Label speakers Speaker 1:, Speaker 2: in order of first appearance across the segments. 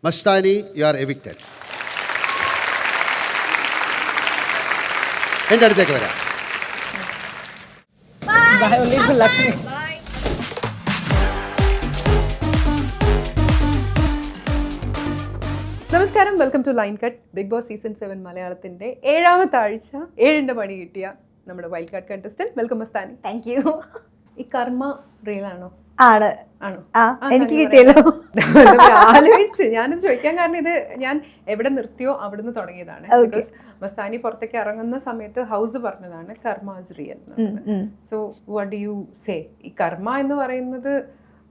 Speaker 1: Mastani, you are evicted. എൻ്റെ അടുത്തേക്ക് വരാം.
Speaker 2: നമസ്കാരം, welcome to line cut. Big boss season 7 മലയാളത്തിൻ്റെ 7ാമത്തെ ആഴ്ച 7ന്റെ പണി കിട്ടിയ നമ്മുടെ wild card contestant. Welcome Mastani.
Speaker 3: Thank you.
Speaker 2: ഈ കർമ്മ റിയൽ ആണോ?
Speaker 3: ആണ്.
Speaker 2: ആണോ?
Speaker 3: എനിക്ക് കിട്ടിയല്ലോ.
Speaker 2: ആലോചിച്ച് ഞാനിത് ചോദിക്കാൻ കാരണം ഇത് ഞാൻ എവിടെ നിർത്തിയോ അവിടുന്ന് തുടങ്ങിയതാണ്. ബിക്കോസ് മസ്താനി പുറത്തേക്ക് ഇറങ്ങുന്ന സമയത്ത് ഹൗസ് പറഞ്ഞതാണ് കർമ്മ is real. So what do you say? ഈ കർമ്മ എന്ന് പറയുന്നത്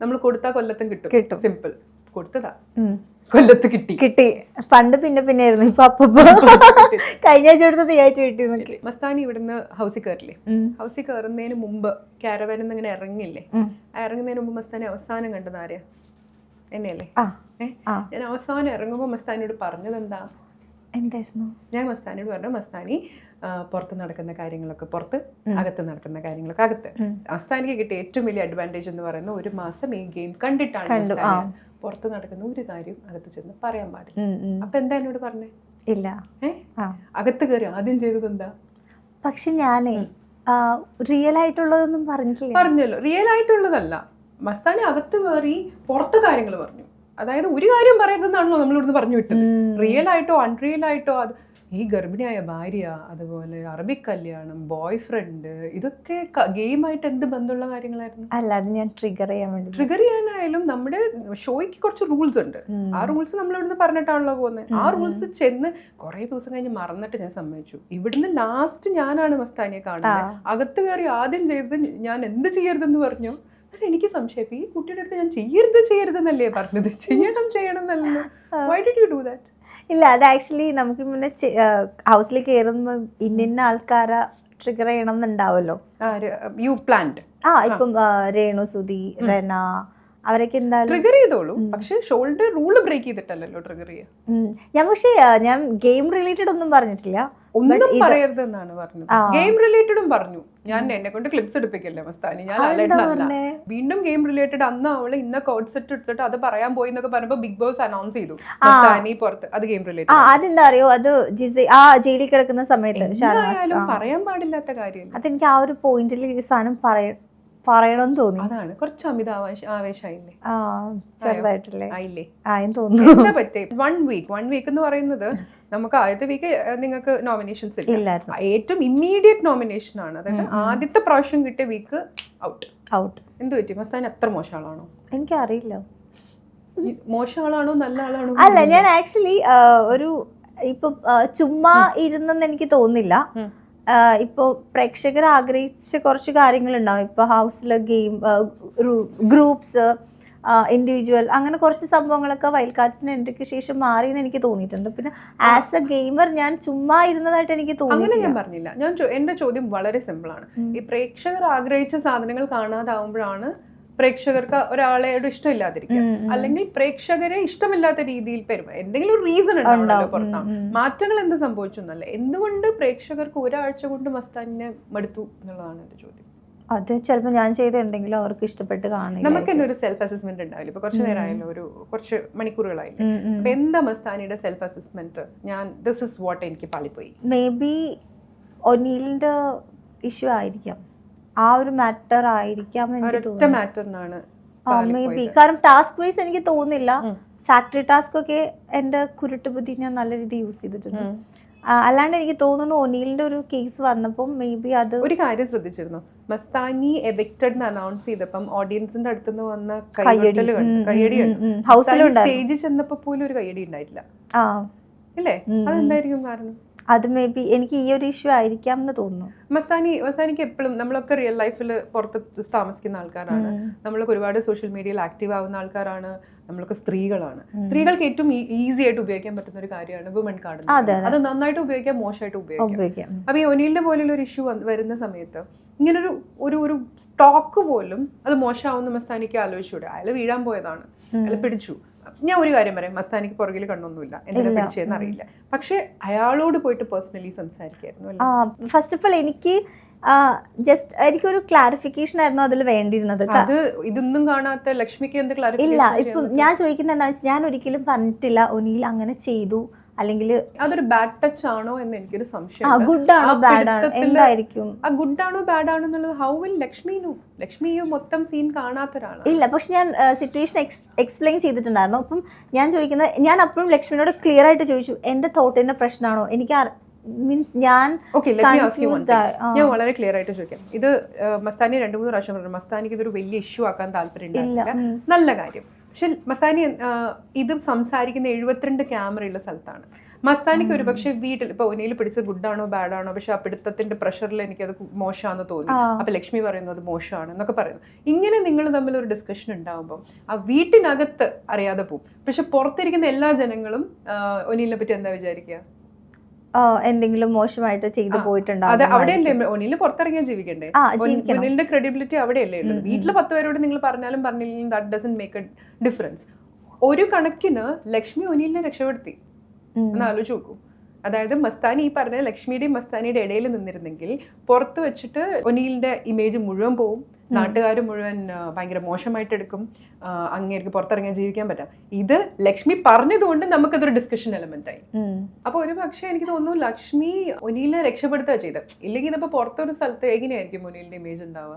Speaker 2: നമ്മൾ കൊടുത്താൽ കൊല്ലത്തും കിട്ടും. സിമ്പിൾ. കൊടുത്തതാ, കൊല്ലത്ത് കിട്ടി.
Speaker 3: പണ്ട് പിന്നെ ആയിരുന്നു, ഇപ്പൊ അപ്പൊ കഴിഞ്ഞ ആഴ്ച എടുത്തത് ഈ ആഴ്ച കിട്ടി.
Speaker 2: മസ്താനി ഇവിടുന്ന് ഹൗസിൽ കയറില്ലേ? ഹൗസിൽ കയറുന്നതിന് മുമ്പ് ക്യാരവാനിൽ നിന്ന് ഇങ്ങനെ ഇറങ്ങില്ലേ? ഇറങ്ങുന്നതിന് മുമ്പ് മസ്താനി അവസാനം കണ്ടത് ആരെയാ? എന്നെയല്ലേ? ഞാൻ അവസാനം ഇറങ്ങുമ്പോൾ മസ്താനിയോട് പറഞ്ഞത്
Speaker 3: എന്തായിരുന്നു?
Speaker 2: ഞാൻ മസ്താനിയോട് പറഞ്ഞു, മസ്താനി പുറത്ത് നടക്കുന്ന കാര്യങ്ങളൊക്കെ പുറത്ത്, അകത്ത് നടക്കുന്ന കാര്യങ്ങളൊക്കെ അകത്ത്. മസ്താനിക്ക് കിട്ടിയ ഏറ്റവും വലിയ അഡ്വാൻറ്റേജ് എന്ന് പറയുന്നത് 1 മാസം ഈ ഗെയിം കണ്ടിട്ടാണ് പുറത്ത് നടക്കുന്ന ഒരു കാര്യം അകത്ത് ചെന്ന് പറയാൻ പാടില്ല. അപ്പൊ എന്താ എന്നോട് പറഞ്ഞേ?
Speaker 3: ഇല്ല.
Speaker 2: അകത്ത് കയറി ആദ്യം ചെയ്തത് എന്താ?
Speaker 3: പക്ഷെ ഞാനേ റിയൽ ആയിട്ടുള്ളതൊന്നും
Speaker 2: പറഞ്ഞല്ലോ. റിയൽ ആയിട്ടുള്ളതല്ല. മസ്താനി അകത്ത് കയറി പുറത്തെ കാര്യങ്ങൾ പറഞ്ഞു. അതായത് ഒരു കാര്യം പറയരുതെന്നാണല്ലോ നമ്മളിവിടുന്ന് പറഞ്ഞു വിട്ടത്. റിയൽ ആയിട്ടോ അൺറിയൽ ആയിട്ടോ അത് ഈ ഗർഭിണിയായ ഭാര്യ, അതുപോലെ അറബിക് കല്യാണം, ബോയ് ഫ്രണ്ട്, ഇതൊക്കെ ഗെയിമായിട്ട് എന്ത് ബന്ധമുള്ള കാര്യങ്ങളായിരുന്നു?
Speaker 3: അല്ലാതെ ഞാൻ ട്രിഗർ
Speaker 2: ചെയ്യാനായാലും നമ്മുടെ ഷോയ്ക്ക് കുറച്ച് റൂൾസ് ഉണ്ട്. ആ റൂൾസ് നമ്മൾ ഇവിടുന്ന് പറഞ്ഞിട്ടാണല്ലോ പോകുന്നത്. ആ റൂൾസ് ചെന്ന് കുറെ ദിവസം കഴിഞ്ഞ് മറന്നിട്ട് ഞാൻ സമ്മതിച്ചു. ഇവിടുന്ന് ലാസ്റ്റ് ഞാനാണ് മസ്താനിയെ കാണുന്നത്. അകത്ത് കയറി ആദ്യം ചെയ്തത് ഞാൻ എന്ത് ചെയ്യരുതെന്ന് പറഞ്ഞു. എനിക്ക് സംശയം, ഈ കുട്ടിയുടെ അടുത്ത് ഞാൻ ചെയ്യരുതെന്നല്ലേ പറഞ്ഞത്? ചെയ്യണം എന്നല്ലോ. Why did you do that?
Speaker 3: ഇല്ല, അത് ആക്ച്വലി നമുക്ക് പിന്നെ ഹൗസിൽ കയറുമ്പോ ഇന്ന ആൾക്കാരെ ട്രിഗർ ചെയ്യണം എന്നുണ്ടാവല്ലോ.
Speaker 2: U planned.
Speaker 3: ഇപ്പം രേണു സുധി, റെന, അവരൊക്കെ എന്തായാലും
Speaker 2: ട്രിഗർ ചെയ്തോളൂ. പക്ഷെ ഷോൾഡർ റൂള് ബ്രേക്ക് ചെയ്തിട്ടല്ലോ ട്രിഗർ ചെയ്യുക.
Speaker 3: ഞാൻ ഗെയിം റിലേറ്റഡ് ഒന്നും പറഞ്ഞിട്ടില്ല.
Speaker 2: ഒന്നും പറയരുതെന്നാണ് പറഞ്ഞത്. ഗെയിം റിലേറ്റഡും പറഞ്ഞു. ഞാൻ എന്നെ കൊണ്ട് ക്ലിപ്സ് എടുപ്പിക്കല്ലേ മസ്താനി? ഞാൻ വീണ്ടും ഗെയിം റിലേറ്റഡ് അന്ന് അവള് ഇന്ന കോഡ് സെറ്റ് എടുത്തിട്ട് അത് പറയാൻ പോയി എന്നൊക്കെ പറയുമ്പോ ബിഗ് ബോസ് അനൗൺസ് ചെയ്തു മസ്താനി പുറത്ത്. അത് ഗെയിം റിലേറ്റഡ്.
Speaker 3: അതെന്താ അറിയോ? അത് ജയിലിൽ കിടക്കുന്ന സമയത്ത്
Speaker 2: പറയാൻ പാടില്ലാത്ത കാര്യം.
Speaker 3: അതെനിക്ക് ആ ഒരു പോയിന്റിൽ ഈ സാധനം പറയണം തോന്നി.
Speaker 2: അതാണ് കുറച്ച് അമിത ആവേശമായില്ലേ?
Speaker 3: ചെറുതായിട്ടല്ലേ
Speaker 2: ആയില്ലേ?
Speaker 3: തോന്നുന്നു.
Speaker 2: എന്താ പറ്റേ? 1 വീക്ക് എന്ന് പറയുന്നത് നമുക്ക് ആദ്യത്തെ വീക്ക് നിങ്ങൾക്ക് നോമിനേഷൻസ് ഇല്ല. ഏറ്റവും ഇമ്മീഡിയറ്റ് നോമിനേഷൻ ആണ്. അതായത് ആദ്യത്തെ പ്രാവശ്യം കിട്ടിയ വീക്ക് ഔട്ട്. എന്ത് പറ്റി? മസ്താനി അത്ര മോശം ആളാണോ?
Speaker 3: എനിക്കറിയില്ല.
Speaker 2: മോശം ആളാണോ നല്ല ആളാണോ?
Speaker 3: അല്ല, ഞാൻ ആക്ച്വലി ഒരു ഇപ്പൊ ചുമ്മാ ഇരുന്നെന്ന് എനിക്ക് തോന്നില്ല. ഇപ്പോൾ പ്രേക്ഷകർ ആഗ്രഹിച്ച കുറച്ച് കാര്യങ്ങളുണ്ടാവും. ഇപ്പോൾ ഹൗസിലെ ഗെയിം, ഗ്രൂപ്പ്സ്, ഇൻഡിവിജ്വൽ, അങ്ങനെ കുറച്ച് സംഭവങ്ങളൊക്കെ വൈൽഡ് കാർഡ്സിന് എൻട്രിക്ക് ശേഷം മാറിയെന്ന് എനിക്ക് തോന്നിയിട്ടുണ്ട്. പിന്നെ ആസ് എ ഗെയിമർ ഞാൻ ചുമ്മാ ഇരുന്നതായിട്ട് എനിക്ക് തോന്നി.
Speaker 2: അങ്ങനെ ഞാൻ പറഞ്ഞില്ല. എന്റെ ചോദ്യം വളരെ സിമ്പിളാണ്. ഈ പ്രേക്ഷകർ ആഗ്രഹിച്ച സാധനങ്ങൾ കാണാതാവുമ്പോഴാണ് പ്രേക്ഷകർക്ക് ഒരാളെയോട് ഇഷ്ടമില്ലാതിരിക്കുക, അല്ലെങ്കിൽ പ്രേക്ഷകരെ ഇഷ്ടമില്ലാത്ത രീതിയിൽ എന്തെങ്കിലും ഒരു റീസൺ ഉണ്ടാവുമല്ലോ പുറത്താണ്. മാറ്റങ്ങൾ എന്ത് സംഭവിച്ചു എന്നല്ല, എന്തുകൊണ്ട് പ്രേക്ഷകർക്ക് ഒരാഴ്ച കൊണ്ട് മസ്താനിനെ മടുത്തു എന്നുള്ളതാണ് എന്റെ ചോദ്യം.
Speaker 3: അത് ചിലപ്പോൾ ഞാൻ ചെയ്ത എന്തെങ്കിലും അവർക്ക് ഇഷ്ടപ്പെട്ട് കാണില്ല.
Speaker 2: നമുക്ക് തന്നെ ഒരു സെൽഫ് അസസ്മെന്റ് ഉണ്ടാവില്ല. ഇപ്പൊ കുറച്ച് നേരമായല്ലോ, ഒരു കുറച്ച് മണിക്കൂറുകളായില്ലേ. അപ്പൊ എന്താ മസ്താനിയുടെ self assessment? This is what എനിക്ക് പാളിപ്പോയി.
Speaker 3: മേ ബി ഒനീലിന്റെ ഇഷ്യൂ ആയിരിക്കാം, ആ ഒരു മാറ്റർ ആയിരിക്കാം. Maybe. കാരണം ടാസ്ക് വൈസ് എനിക്ക് തോന്നുന്നില്ല. ഫാക്ടറി ടാസ്ക് ഒക്കെ എന്റെ കുരുട്ട് ബുദ്ധി ഞാൻ നല്ല രീതിയിൽ യൂസ് ചെയ്തിട്ടുണ്ട്. അല്ലാണ്ട് എനിക്ക് തോന്നുന്നു ഒനീലിന്റെ ഒരു കേസ് വന്നപ്പോൾ മേ ബി അത്.
Speaker 2: ഒരു കാര്യം ശ്രദ്ധിച്ചിരുന്നു, മസ്താനി എവിക്റ്റഡ് അനൗൺസ് ചെയ്തപ്പം ഓഡിയൻസിന്റെ അടുത്തുനിന്ന് വന്ന കയ്യടി സ്റ്റേജിൽ ചെന്നപ്പോ പോലും ഒരു കയ്യടി ഉണ്ടായിട്ടില്ല അല്ലേ? അതെന്തായിരിക്കും കാരണം?
Speaker 3: അത് മേ ബി എനിക്ക് ഈ ഒരു ഇഷ്യൂ ആയിരിക്കാം എന്ന് തോന്നുന്നു.
Speaker 2: മസ്താനിക്ക് എപ്പോഴും, നമ്മളൊക്കെ റിയൽ ലൈഫിൽ പുറത്ത് താമസിക്കുന്ന ആൾക്കാരാണ്, നമ്മളൊക്കെ ഒരുപാട് സോഷ്യൽ മീഡിയയിൽ ആക്റ്റീവ് ആവുന്ന ആൾക്കാരാണ്, നമ്മളൊക്കെ സ്ത്രീകളാണ്. സ്ത്രീകൾക്ക് ഏറ്റവും ഈസി ആയിട്ട് ഉപയോഗിക്കാൻ പറ്റുന്ന ഒരു കാര്യമാണ് വുമൺ കാർഡ്. അത് നന്നായിട്ട് ഉപയോഗിക്കാം, മോശമായിട്ട് ഉപയോഗിക്കാം. അപ്പൊ ഈ ഒനീലിന്റെ പോലുള്ള ഒരു ഇഷ്യൂ വരുന്ന സമയത്ത് ഇങ്ങനൊരു ഒരു സ്റ്റോക്ക് പോലും അത് മോശമാവുന്ന മസ്താനിക്ക് ആലോചിച്ചൂടെ? അയാൾ വീഴാൻ പോയതാണ്, അയാൾ പിടിച്ചു. ഞാൻ ഒരു കാര്യം പറയാം, മസ്താനിക്ക് പുറകിൽ കണ്ണൊന്നുമില്ല, എന്തിനാ പിടിച്ചതെന്ന് അറിയില്ല. പക്ഷെ അയാളോട് പോയിട്ട് പേഴ്സണലി സംസാരിക്കായിരുന്നു.
Speaker 3: ഫസ്റ്റ് ഓഫ് ഓൾ എനിക്ക് ജസ്റ്റ് എനിക്കൊരു ക്ലാരിഫിക്കേഷൻ ആയിരുന്നു അതിൽ വേണ്ടിയിരുന്നത്.
Speaker 2: അത് ഇതൊന്നും കാണാത്ത ലക്ഷ്മിക്ക് എന്ത്
Speaker 3: ഇല്ല,
Speaker 2: ക്ലാരിഫിക്കേഷൻ?
Speaker 3: ഇപ്പം ഞാൻ ചോദിക്കുന്നത് എന്താ വെച്ചാൽ, ഞാൻ ഒരിക്കലും പറഞ്ഞിട്ടില്ല ഒനിയിൽ അങ്ങനെ ചെയ്തു, അല്ലെങ്കിൽ
Speaker 2: അതൊരു ബാഡ് ടച്ച് ആണോ എന്ന് എനിക്കൊരു സംശയം.
Speaker 3: ഗുഡ് ആണോ ബാഡ് ആണോ എന്തായിരിക്കും,
Speaker 2: ആ ഗുഡ് ആണോ ബാഡ് ആണോ എന്നുള്ളത് ഹൗ വിൽ ലക്ഷ്മി മൊത്തം സീൻ കാണാത്ത ഒരാളാണ്.
Speaker 3: ഇല്ല, പക്ഷെ ഞാൻ സിറ്റുവേഷൻ എക്സ്പ്ലെയിൻ ചെയ്തിട്ടുണ്ടായിരുന്നു. അപ്പം ഞാൻ ചോദിക്കുന്നത്, ഞാൻ അപ്പോഴും ലക്ഷ്മിനോട് ക്ലിയർ ആയിട്ട് ചോദിച്ചു, എന്റെ തോട്ടിന്റെ പ്രശ്നമാണോ, എനിക്ക് മീൻസ് ഞാൻ
Speaker 2: ഞാൻ വളരെ ക്ലിയർ ആയിട്ട് ചോദിക്കാം. ഇത് മസ്താനി 2-3 പ്രാവശ്യം പറഞ്ഞു മസ്താനിക്ക് ഇതൊരു വലിയ ഇഷ്യൂ ആക്കാൻ താല്പര്യം ഉണ്ടായില്ല, നല്ല കാര്യം. പക്ഷെ മസ്താനി ഇത് സംസാരിക്കുന്ന 72 ക്യാമറയുള്ള സ്ഥലത്താണ്. മസ്താനിക്ക് ഒരു പക്ഷേ വീട്ടിൽ ഇപ്പൊ ഒനിയിൽ പിടിച്ച് ഗുഡാണോ ബാഡാണോ, പക്ഷെ ആ പിടുത്തത്തിന്റെ പ്രഷറിൽ എനിക്കത് മോശമാണെന്ന് തോന്നി, അപ്പൊ ലക്ഷ്മി പറയുന്നു അത് മോശമാണ് എന്നൊക്കെ പറയുന്നു. ഇങ്ങനെ നിങ്ങൾ തമ്മിൽ ഒരു ഡിസ്കഷൻ ഉണ്ടാകുമ്പോൾ ആ വീട്ടിനകത്ത് അറിയാതെ പോകും, പക്ഷെ പുറത്തിരിക്കുന്ന എല്ലാ ജനങ്ങളും ഒനിലിനെ പറ്റി എന്താ വിചാരിക്കുക,
Speaker 3: എന്തെങ്കിലും മോശമായിട്ട് ചെയ്തു പോയിട്ടുണ്ടോ.
Speaker 2: അവിടെയല്ലേ ഒനിലിന് പുറത്തിറങ്ങിയാൽ ജീവിക്കണ്ടേ, ഒനിലിന്റെ ക്രെഡിബിലിറ്റി അവിടെയല്ലേ ഉള്ളത്. വീട്ടിൽ 10 പേരോട് നിങ്ങൾ പറഞ്ഞാലും പറഞ്ഞില്ലെങ്കിലും that doesn't make a difference. ഒരു കണക്കിന് ലക്ഷ്മി ഒനിലിനെ രക്ഷപ്പെടുത്തി എന്ന് ആലോചിച്ച് നോക്കൂ. അതായത് മസ്താനി ഈ പറഞ്ഞ ലക്ഷ്മിയുടെയും മസ്താനിയുടെ ഇടയിൽ നിന്നിരുന്നെങ്കിൽ പുറത്ത് വെച്ചിട്ട് ഒനിലിന്റെ ഇമേജ് മുഴുവൻ പോവും, നാട്ടുകാർ മുഴുവൻ ഭയങ്കര മോശമായിട്ട് എടുക്കും, അങ്ങേർക്ക് പുറത്തിറങ്ങാൻ ജീവിക്കാൻ പറ്റാം. ഇത് ലക്ഷ്മി പറഞ്ഞതുകൊണ്ട് നമുക്കതൊരു ഡിസ്കഷൻ എലമെന്റ് ആയി. അപ്പൊ ഒരു പക്ഷേ എനിക്ക് തോന്നുന്നു ലക്ഷ്മി ഒനിലിനെ രക്ഷപ്പെടുത്തുക ചെയ്തത്. ഇല്ലെങ്കിൽ ഇപ്പൊ പുറത്തൊരു സ്ഥലത്ത് എങ്ങനെയായിരിക്കും ഒനിലിന്റെ ഇമേജ് ഉണ്ടാവുക?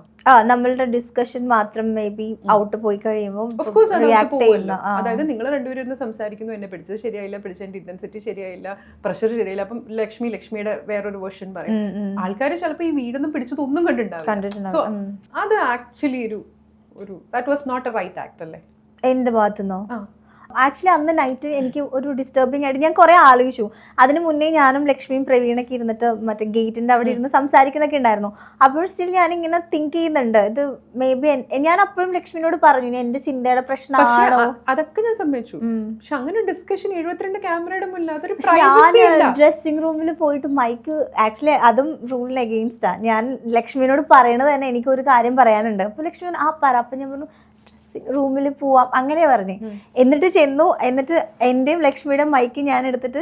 Speaker 3: നമ്മളുടെ ഡിസ്കഷൻ മാത്രം മേ ബി ഔട്ട് പോയി കഴിയുമ്പോൾ
Speaker 2: അതായത് നിങ്ങൾ രണ്ടുപേരും ഇരുന്ന് സംസാരിക്കുന്നു, എന്നെ പിടിച്ചത് ശരിയായില്ല, പിടിച്ചതിന്റെ ഇന്റൻസിറ്റി ശരിയായില്ല, പ്രഷർ ശരിയായില്ല, അപ്പം ലക്ഷ്മിയുടെ വേറൊരു വേർഷൻ പറയും. ആൾക്കാർ ചിലപ്പോൾ ഈ വീടൊന്നും പിടിച്ചതൊന്നും കണ്ടിട്ടുണ്ടാവും. സോ അത് ആക്ച്വലി ഒരു that was not a right act അല്ലേ
Speaker 3: എന്റെ ഭാഗത്തുനിന്നോ? ആക്ച്വലി അന്ന് നൈറ്റ് എനിക്ക് ഒരു ഡിസ്റ്റർബിങ് ആയിട്ട് ഞാൻ കുറെ ആലോചിച്ചു. അതിന് മുന്നേ ഞാനും ലക്ഷ്മിയും പ്രവീണൊക്കെ ഇരുന്നിട്ട് മറ്റേ ഗേറ്റിന്റെ അവിടെ ഇരുന്ന് സംസാരിക്കുന്നൊക്കെ ഉണ്ടായിരുന്നു. അപ്പോൾ സ്റ്റിൽ ഞാനിങ്ങനെ തിങ്ക് ചെയ്യുന്നുണ്ട്, ഇത് മേ ബി ഞാൻ അപ്പോഴും ലക്ഷ്മിനോട് പറഞ്ഞു എന്റെ ചിന്തയുടെ പ്രശ്നമാണോ,
Speaker 2: അതൊക്കെ ഞാൻ സമ്മതിച്ചു. പക്ഷെ അങ്ങനെ ഡിസ്കഷൻ 72 ക്യാമറയുടെ മുന്നിൽ അതൊരു
Speaker 3: ഡ്രസ്സിംഗ് റൂമിൽ പോയിട്ട് മൈക്ക് ആക്ച്വലി അതും റൂളിന് അഗെയിൻസ്റ്റാ. ഞാൻ ലക്ഷ്മിനോട് പറയണത് തന്നെ എനിക്കൊരു കാര്യം പറയാനുണ്ട്. അപ്പൊ ലക്ഷ്മി പറ. അപ്പൊ ഞാൻ പറഞ്ഞു റൂമിൽ പോവാം അങ്ങനെ പറഞ്ഞു. എന്നിട്ട് ചെന്നു. എന്നിട്ട് എന്റെയും ലക്ഷ്മിയുടെയും മൈക്ക് ഞാൻ എടുത്തിട്ട്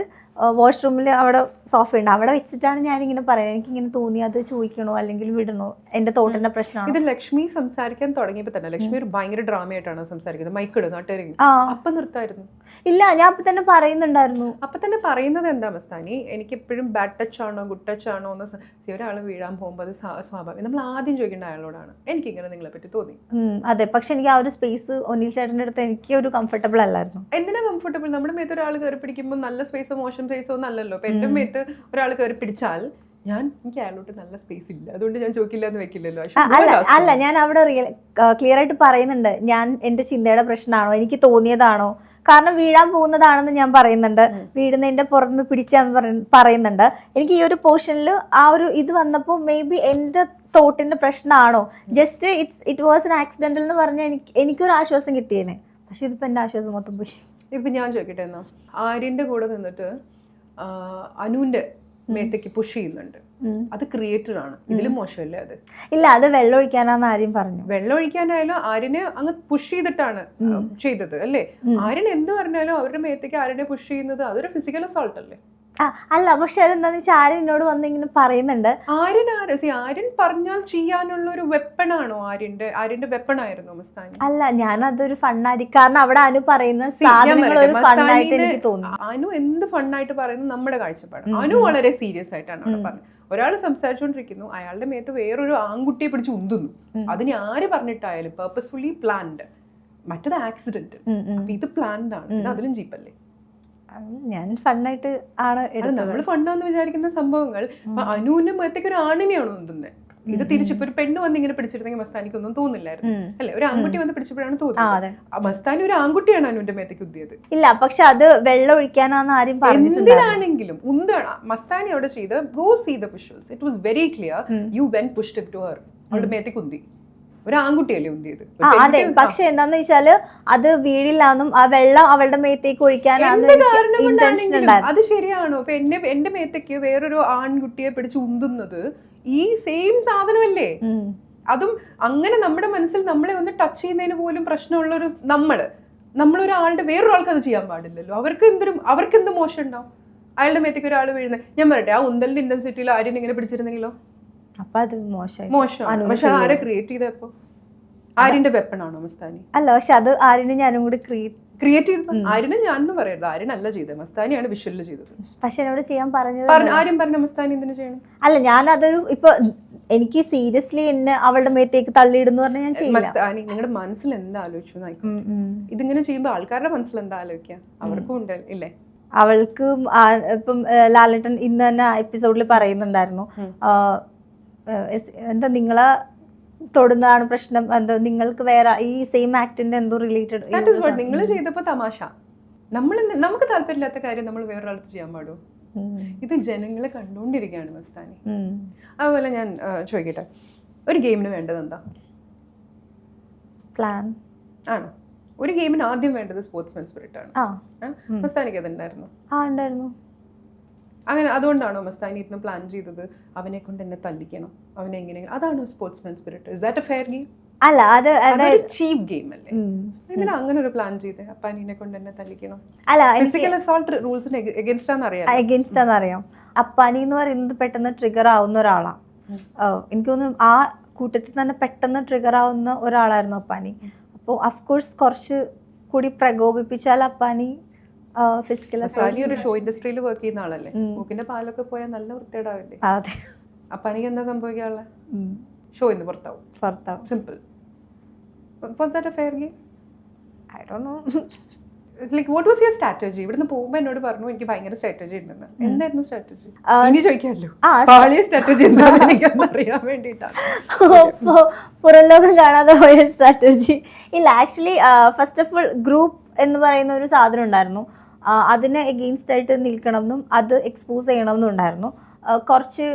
Speaker 3: വാഷ്റൂമിൽ അവിടെ സോഫ ഉണ്ട്, അവിടെ വെച്ചിട്ടാണ് ഞാനിങ്ങനെ പറയുന്നത്, എനിക്കിങ്ങനെ തോന്നി അത് ചോദിക്കണോ അല്ലെങ്കിൽ വിടണോ, എന്റെ തോട്ടിന്റെ പ്രശ്നമാണ്.
Speaker 2: ഇത് ലക്ഷ്മി സംസാരിക്കാൻ തുടങ്ങിയപ്പോ തന്നെ ലക്ഷ്മി ഒരു ഭയങ്കര ഡ്രാമയായിട്ടാണ് സംസാരിക്കുന്നത്. മൈക്ക് ഇടും നാട്ടുകാരെ അപ്പൊ നിർത്തായിരുന്നു.
Speaker 3: ഇല്ല, ഞാൻ അപ്പൊ തന്നെ പറയുന്നുണ്ടായിരുന്നു.
Speaker 2: അപ്പൊ തന്നെ പറയുന്നത് എന്താ മസ്താനി, എനിക്ക് എപ്പോഴും ബാഡ് ടച്ച് ആണോ ഗുഡ് ടച്ച് ആണോ എന്ന് ഒരാൾ വീഴാൻ പോകുമ്പോൾ അത് സ്വാഭാവികം. നമ്മൾ ആദ്യം ചോദിക്കേണ്ട അയാളോടാണ് എനിക്കിങ്ങനെ നിങ്ങളെ പറ്റി തോന്നി.
Speaker 3: അതെ, പക്ഷെ എനിക്ക് ആ ഒരു സ്പേസ് ഒനിൽ ചേട്ടൻ്റെ അടുത്ത് എനിക്ക് ഒരു കംഫർട്ടബിൾ അല്ലായിരുന്നു.
Speaker 2: എന്തിനാ കംഫർട്ടബിൾ? നമ്മുടെ മേത്ത് ഒരാൾ കയറി പിടിക്കുമ്പോൾ നല്ല സ്പേസോ മോശം സ്പേസോ ഒന്നല്ലല്ലോ. അപ്പൊ എന്റെ മേത്ത് ഒരാൾ കയറി പിടിച്ചാൽ എനിക്ക് അയാളോട്ട് നല്ല സ്പേസ് ഇല്ല, അതുകൊണ്ട് ഞാൻ ചോദിക്കില്ല എന്ന് വെക്കില്ലല്ലോ.
Speaker 3: അല്ല, ഞാൻ അവിടെ ക്ലിയർ ആയിട്ട് പറയുന്നുണ്ട്, ഞാൻ എന്റെ ചിന്തയുടെ പ്രശ്നമാണോ, എനിക്ക് തോന്നിയതാണോ, കാരണം വീഴാൻ പോകുന്നതാണെന്ന് ഞാൻ പറയുന്നുണ്ട്, വീഴുന്നതിന്റെ പുറമെ പിടിച്ചാന്ന് പറയുന്നുണ്ട്. എനിക്ക് ഈ ഒരു പോർഷനിൽ ആ ഒരു ഇത് വന്നപ്പോൾ മേ ബി എന്റെ തോട്ടിന്റെ പ്രശ്നമാണോ, just it was an accidental എന്ന് പറഞ്ഞാൽ എനിക്കൊരു ആശ്വാസം കിട്ടിയേനെ. പക്ഷെ ഇതിപ്പോ എന്റെ ആശ്വാസം മൊത്തം പോയി.
Speaker 2: ഇപ്പൊ ഞാൻ ചോദിക്കട്ടെ, എന്നാ ആര്യന്റെ കൂടെ നിന്നിട്ട് അനുവിന്റെ മേത്തേക്ക് പുഷ് ചെയ്യുന്നുണ്ട്, അത് ക്രിയേറ്റഡ് ആണ്, ഇതിലും മോശമല്ലേ അത്?
Speaker 3: ഇല്ല, അത് വെള്ളം ഒഴിക്കാനാന്ന് ആര്യം പറഞ്ഞു.
Speaker 2: വെള്ളം ഒഴിക്കാനായാലും ആര്യനെ അങ്ങ് പുഷ് ചെയ്തിട്ടാണ് ചെയ്തത് അല്ലേ? ആര്യൻ എന്ത് പറഞ്ഞാലും അവരുടെ മേത്തേക്ക് ആര്യനെ പുഷ് ചെയ്യുന്നത് അതൊരു ഫിസിക്കൽ അസോൾട്ട് അല്ലേ?
Speaker 3: അല്ല, പക്ഷെ അതെന്താന്ന് വെച്ചാൽ ആര്യൻ എന്നോട് വന്നിങ്ങനെ പറയുന്നുണ്ട്.
Speaker 2: ആര്യൻ പറഞ്ഞാൽ ചെയ്യാനുള്ള ഒരു വെപ്പണാണോ ആര്യന്റെ വെപ്പണായിരുന്നു മസ്താനി?
Speaker 3: അല്ല, ഞാൻ അതൊരു ഫണ്ണായി, കാരണം അവിടെ അനു പറയുന്ന സാധനങ്ങൾ ഒരു ഫണ്ണായിട്ട് എനിക്ക് തോന്നി.
Speaker 2: അനു എന്ത് ഫണ്ണായിട്ട് പറയുന്നു നമ്മുടെ കാഴ്ചപ്പാട്. അനു വളരെ സീരിയസ് ആയിട്ടാണ് അവിടെ പറഞ്ഞത്. ഒരാൾ സംസാരിച്ചുകൊണ്ടിരിക്കുന്നു, അയാളുടെ മേത്ത് വേറൊരു ആൺകുട്ടിയെ പിടിച്ച് ഉന്തുന്നു. അതിന് ആര് പറഞ്ഞിട്ടായാലും പേർപ്പസ്ഫുള്ളി പ്ലാൻഡ്. മറ്റത് ആക്സിഡന്റ്, അപ്പൊ ഇത് പ്ലാൻഡ് ആണ്, ഇത് അതിലും ചീപ്പല്ലേ?
Speaker 3: ഞാൻ ഫണ്ണായിട്ട് ആണ്
Speaker 2: നമ്മൾ ഫണ്ണാന്ന് വിചാരിക്കുന്ന സംഭവങ്ങൾ അനുവിന്റെ മേത്തേക്ക് ഒരു ആണിനെയാണ് ഉന്തുന്നത്. ഇത് തിരിച്ചിപ്പോ ഒരു പെണ്ണ് വന്ന് ഇങ്ങനെ പിടിച്ചിരുന്നെങ്കിൽ മസ്താനിക്ക് ഒന്നും തോന്നില്ലായിരുന്നു അല്ലെ? ഒരു ആൺകുട്ടി വന്ന് പിടിച്ചപ്പോഴാണ് തോന്നുന്നത്. മസ്താനി ഒരു ആൺകുട്ടിയാണ് അനുവിന്റെ മേത്തേക്ക് ഉന്തിയത്.
Speaker 3: ഇല്ല, പക്ഷെ അത് വെള്ളം ഒഴിക്കാനാന്ന് ആരും പറഞ്ഞിട്ടില്ല.
Speaker 2: എന്തിനാണെങ്കിലും ഉന്താണ് മസ്താനി അവിടെ ചെയ്ത്. Go see the visuals, it was very clear. You when pushed to her, അവളുടെ മേത്തേക്ക് ഉന്തി. ഒരു ആൺകുട്ടിയല്ലേ ഉന്തിയത്?
Speaker 3: അതെ, പക്ഷെ എന്താന്ന് വെച്ചാല് അത് വീടില്ലാന്നും ആ വെള്ളം അവളുടെ മേത്തേക്ക് ഒഴിക്കാനാണ്.
Speaker 2: അത് ശരിയാണോ? ഇപ്പൊ എന്റെ മേത്തേക്ക് വേറൊരു ആൺകുട്ടിയെ പിടിച്ച് ഉന്തുന്നത് ഈ സെയിം സാധനമല്ലേ? അതും അങ്ങനെ നമ്മുടെ മനസ്സിൽ നമ്മളെ ഒന്ന് ടച്ച് ചെയ്യുന്നതിന് പോലും പ്രശ്നമുള്ളൊരു നമ്മളൊരാളുടെ വേറൊരാൾക്ക് അത് ചെയ്യാൻ പാടില്ലല്ലോ. അവർക്ക് എന്ത് മോശം ഉണ്ടാവും? അയാളുടെ മേത്തേക്ക് ഒരാൾ വീഴുന്നത്. ഞാൻ പറയട്ടെ, ആ ഉന്തലിന്റെ ഇന്റൻസിറ്റിയിൽ ആര്യൻ ഇങ്ങനെ പിടിച്ചിരുന്നെങ്കിലോ?
Speaker 3: അപ്പൊ അത്
Speaker 2: മോശമാണ്. പക്ഷെ ആരെ ക്രിയേറ്റ് ചെയ്തപ്പോ? ആര്യന്റെ വെപ്പണാണോ മസ്താനി?
Speaker 3: അല്ല, പക്ഷെ അത് ആര്യനും ഞാനും കൂടി
Speaker 2: ക്രിയേറ്റ് ചെയ്തത് ആര്യനും ഞാനെന്ന് പറയരുത്. ആര്യനല്ല ചെയ്തത്, മസ്താനിയാണ് വിഷ്വലിൽ ചെയ്തത്.
Speaker 3: പക്ഷെ എന്നോട് ചെയ്യാൻ പറഞ്ഞത്
Speaker 2: ആര്യം പറഞ്ഞ മസ്താനി എന്തിനു ചെയ്യണം?
Speaker 3: അല്ല, ഞാൻ അതൊരു ഇപ്പൊ എനിക്ക് സീരിയസ്ലി എന്നെ അവളുടെ മേത്തേക്ക് തള്ളിയിടുന്നു പറഞ്ഞാൽ ഞാൻ ചെയ്യില്ല.
Speaker 2: മസ്താനി, നിങ്ങളുടെ മനസ്സിൽ എന്താ ആലോചിച്ചു? ഇതിങ്ങനെ ചെയ്യുമ്പോ ആൾക്കാരുടെ മനസ്സിൽ എന്താ ആലോചിക്കുക? അവർക്കും ഉണ്ട് ഇല്ലേ?
Speaker 3: അവൾക്ക് ഇപ്പം ലാലേട്ടൻ ഇന്ന് തന്നെ എപ്പിസോഡിൽ പറയുന്നുണ്ടായിരുന്നു, എന്താ നിങ്ങളെ തൊടുന്നതാണ് പ്രശ്നം, എന്താ നിങ്ങൾക്ക് വേറെ ഈ സെയിം ആക്ടിന്റെ എന്തോ റിലേറ്റഡ്.
Speaker 2: നിങ്ങൾ ചെയ്തപ്പോ തമാശ. നമുക്ക് താല്പര്യമില്ലാത്ത കാര്യം നമ്മൾ വേറൊരാൾക്ക് ചെയ്യാൻ പാടുമോ? ഇത് ജനങ്ങളെ കണ്ടുകൊണ്ടിരിക്കുകയാണ് മസ്താനി. അതുപോലെ ഞാൻ ചോദിക്കട്ടെ, ഒരു ഗെയിമിന് വേണ്ടത് എന്താ?
Speaker 3: പ്ലാൻ
Speaker 2: ആണോ? ഒരു ഗെയിമിന് ആദ്യം വേണ്ടത് സ്പോർട്സ്മാൻ സ്പിരിറ്റ് ആണ്. മസ്താനിക്ക് അതുണ്ടായിരുന്നു?
Speaker 3: ഉണ്ടായിരുന്നു.
Speaker 2: അങ്ങനെ അതുകൊണ്ടാണോ മസ്താനി ഇരുന്ന് പ്ലാൻ ചെയ്തത് അവനെ കൊണ്ട് എന്നെ തല്ലിക്കണം, അവനെ എങ്ങനെയെങ്കിലും? അതാണോ sportsman spirit? Is that A fair game?
Speaker 3: അല്ല, അത്
Speaker 2: ചീപ്പ് ഗെയിം അല്ലേ? എന്തിനാ അങ്ങനെ ഒരു പ്ലാൻ ചെയ്തേ? അപ്പാനിനെ കൊണ്ട് എന്നെ തല്ലിക്കണം?
Speaker 3: അല്ല,
Speaker 2: ഫിസിക്കൽ അസോൾട്ട് റൂൾസിന് എഗൈൻസ്റ്റ്
Speaker 3: ആണെന്നറിയാം. അപ്പാനി എന്ന് പറയുന്നത് പെട്ടെന്ന് ട്രിഗർ ആവുന്ന ഒരാളാണ്. എനിക്ക് തോന്നുന്നു ആ കൂട്ടത്തിൽ തന്നെ പെട്ടെന്ന് ട്രിഗർ ആവുന്ന ഒരാളായിരുന്നു അപ്പാനി. അപ്പോൾ അഫ്കോഴ്സ് കുറച്ച് കൂടി പ്രകോപിപ്പിച്ചാൽ അപ്പാനി ഫിസിക്കൽ
Speaker 2: ഒരു ഷോ ഇൻഡസ്ട്രിയിൽ വർക്ക് ചെയ്യുന്ന ആളല്ലേ? മൂക്കിന്റെ പാലൊക്കെ പോയാൽ നല്ല വൃത്തിയേടാവില്ലേ?
Speaker 3: അതെ.
Speaker 2: അപ്പാനിക്ക് എന്താ സംഭവിക്കാനുള്ള? ഷോ ഇന്ന് പുറത്താവും. Simple. Was that a fair game?
Speaker 3: I don't know.
Speaker 2: Like, what was your strategy? ഇവിടുന്ന് പോകുമ്പോൾ എന്നോട് പറഞ്ഞു എനിക്ക് ഭയങ്കര സ്ട്രാറ്റജി ഉണ്ടെന്ന്. എന്തായിരുന്നു സ്ട്രാറ്റജി? ഇനി ചോദിക്കാമല്ലോ. പാളിയ സ്ട്രാറ്റജി എന്താണെന്ന് എനിക്കൊന്ന് അറിയാൻ വേണ്ടിയിട്ടാണ്.
Speaker 3: പുറം ലോകം കാണാതെ പോയ സ്ട്രാറ്റജി ഇല്ല. Actually first of all group എന്ന് പറയുന്ന ഒരു സാധനം ഉണ്ടായിരുന്നു. അതിന് എഗെയിൻസ്റ്റ് ആയിട്ട് നിൽക്കണം എന്നും അത് എക്സ്പോസ് ചെയ്യണം എന്നും ഉണ്ടായിരുന്നു. കുറച്ച്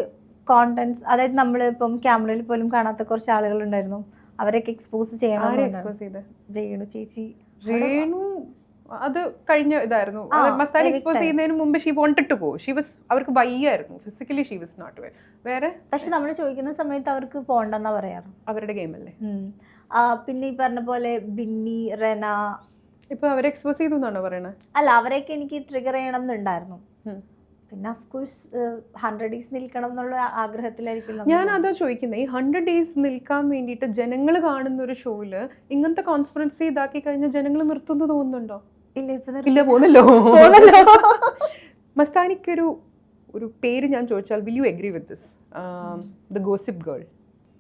Speaker 3: കോണ്ടന്റ്സ്, അതായത് നമ്മൾ ഇപ്പം ക്യാമറയിൽ പോലും കാണാത്ത കുറച്ച് ആളുകളുണ്ടായിരുന്നു, അവരൊക്കെ എക്സ്പോസ് ചെയ്യണം. രേണു ചേച്ചി,
Speaker 2: രേണു അത് കഴിഞ്ഞ ഇതായിരുന്നു. മസ്താനി എക്സ്പോസ് ചെയ്യുന്നതിന് മുമ്പ് ഷീ വാണ്ടഡ് ടു ഗോ. അവർക്ക് വയ്യായിരുന്നു physically, she was not well. വേറെ
Speaker 3: പക്ഷെ നമ്മൾ ചോദിക്കുന്ന സമയത്ത് അവർക്ക് പോണ്ടെന്നാ പറയാറ്.
Speaker 2: അവരുടെ ഗെയിം അല്ലേ?
Speaker 3: പിന്നെ ഈ പറഞ്ഞ പോലെ ബിന്നി, റെന,
Speaker 2: ഇപ്പൊ അവരെ എക്സ്പോസ് ചെയ്തു എന്നാണോ പറയണത്?
Speaker 3: അല്ല, അവരെയൊക്കെ എനിക്ക് ട്രിഗർ ചെയ്യണം എന്നുണ്ടായിരുന്നു. പിന്നെ ഓഫ്കോഴ്സ് 100 days നിൽക്കണം എന്നുള്ള ആഗ്രഹത്തിലായിരിക്കും.
Speaker 2: ഞാൻ അതാ ചോദിക്കുന്നത്, ഈ 100 days നിൽക്കാൻ വേണ്ടിയിട്ട് ജനങ്ങൾ കാണുന്ന ഒരു ഷോയില് ഇങ്ങനത്തെ കോൺസ്പിറൻസി ഇതാക്കി കഴിഞ്ഞാൽ ജനങ്ങൾ നിർത്തുന്നു തോന്നുന്നുണ്ടോ? ഇല്ല, പോകുന്നല്ലോ. മസ്താനിക്കൊരു പേര് ഞാൻ ചോദിച്ചാൽ will you agree with this? The gossip girl.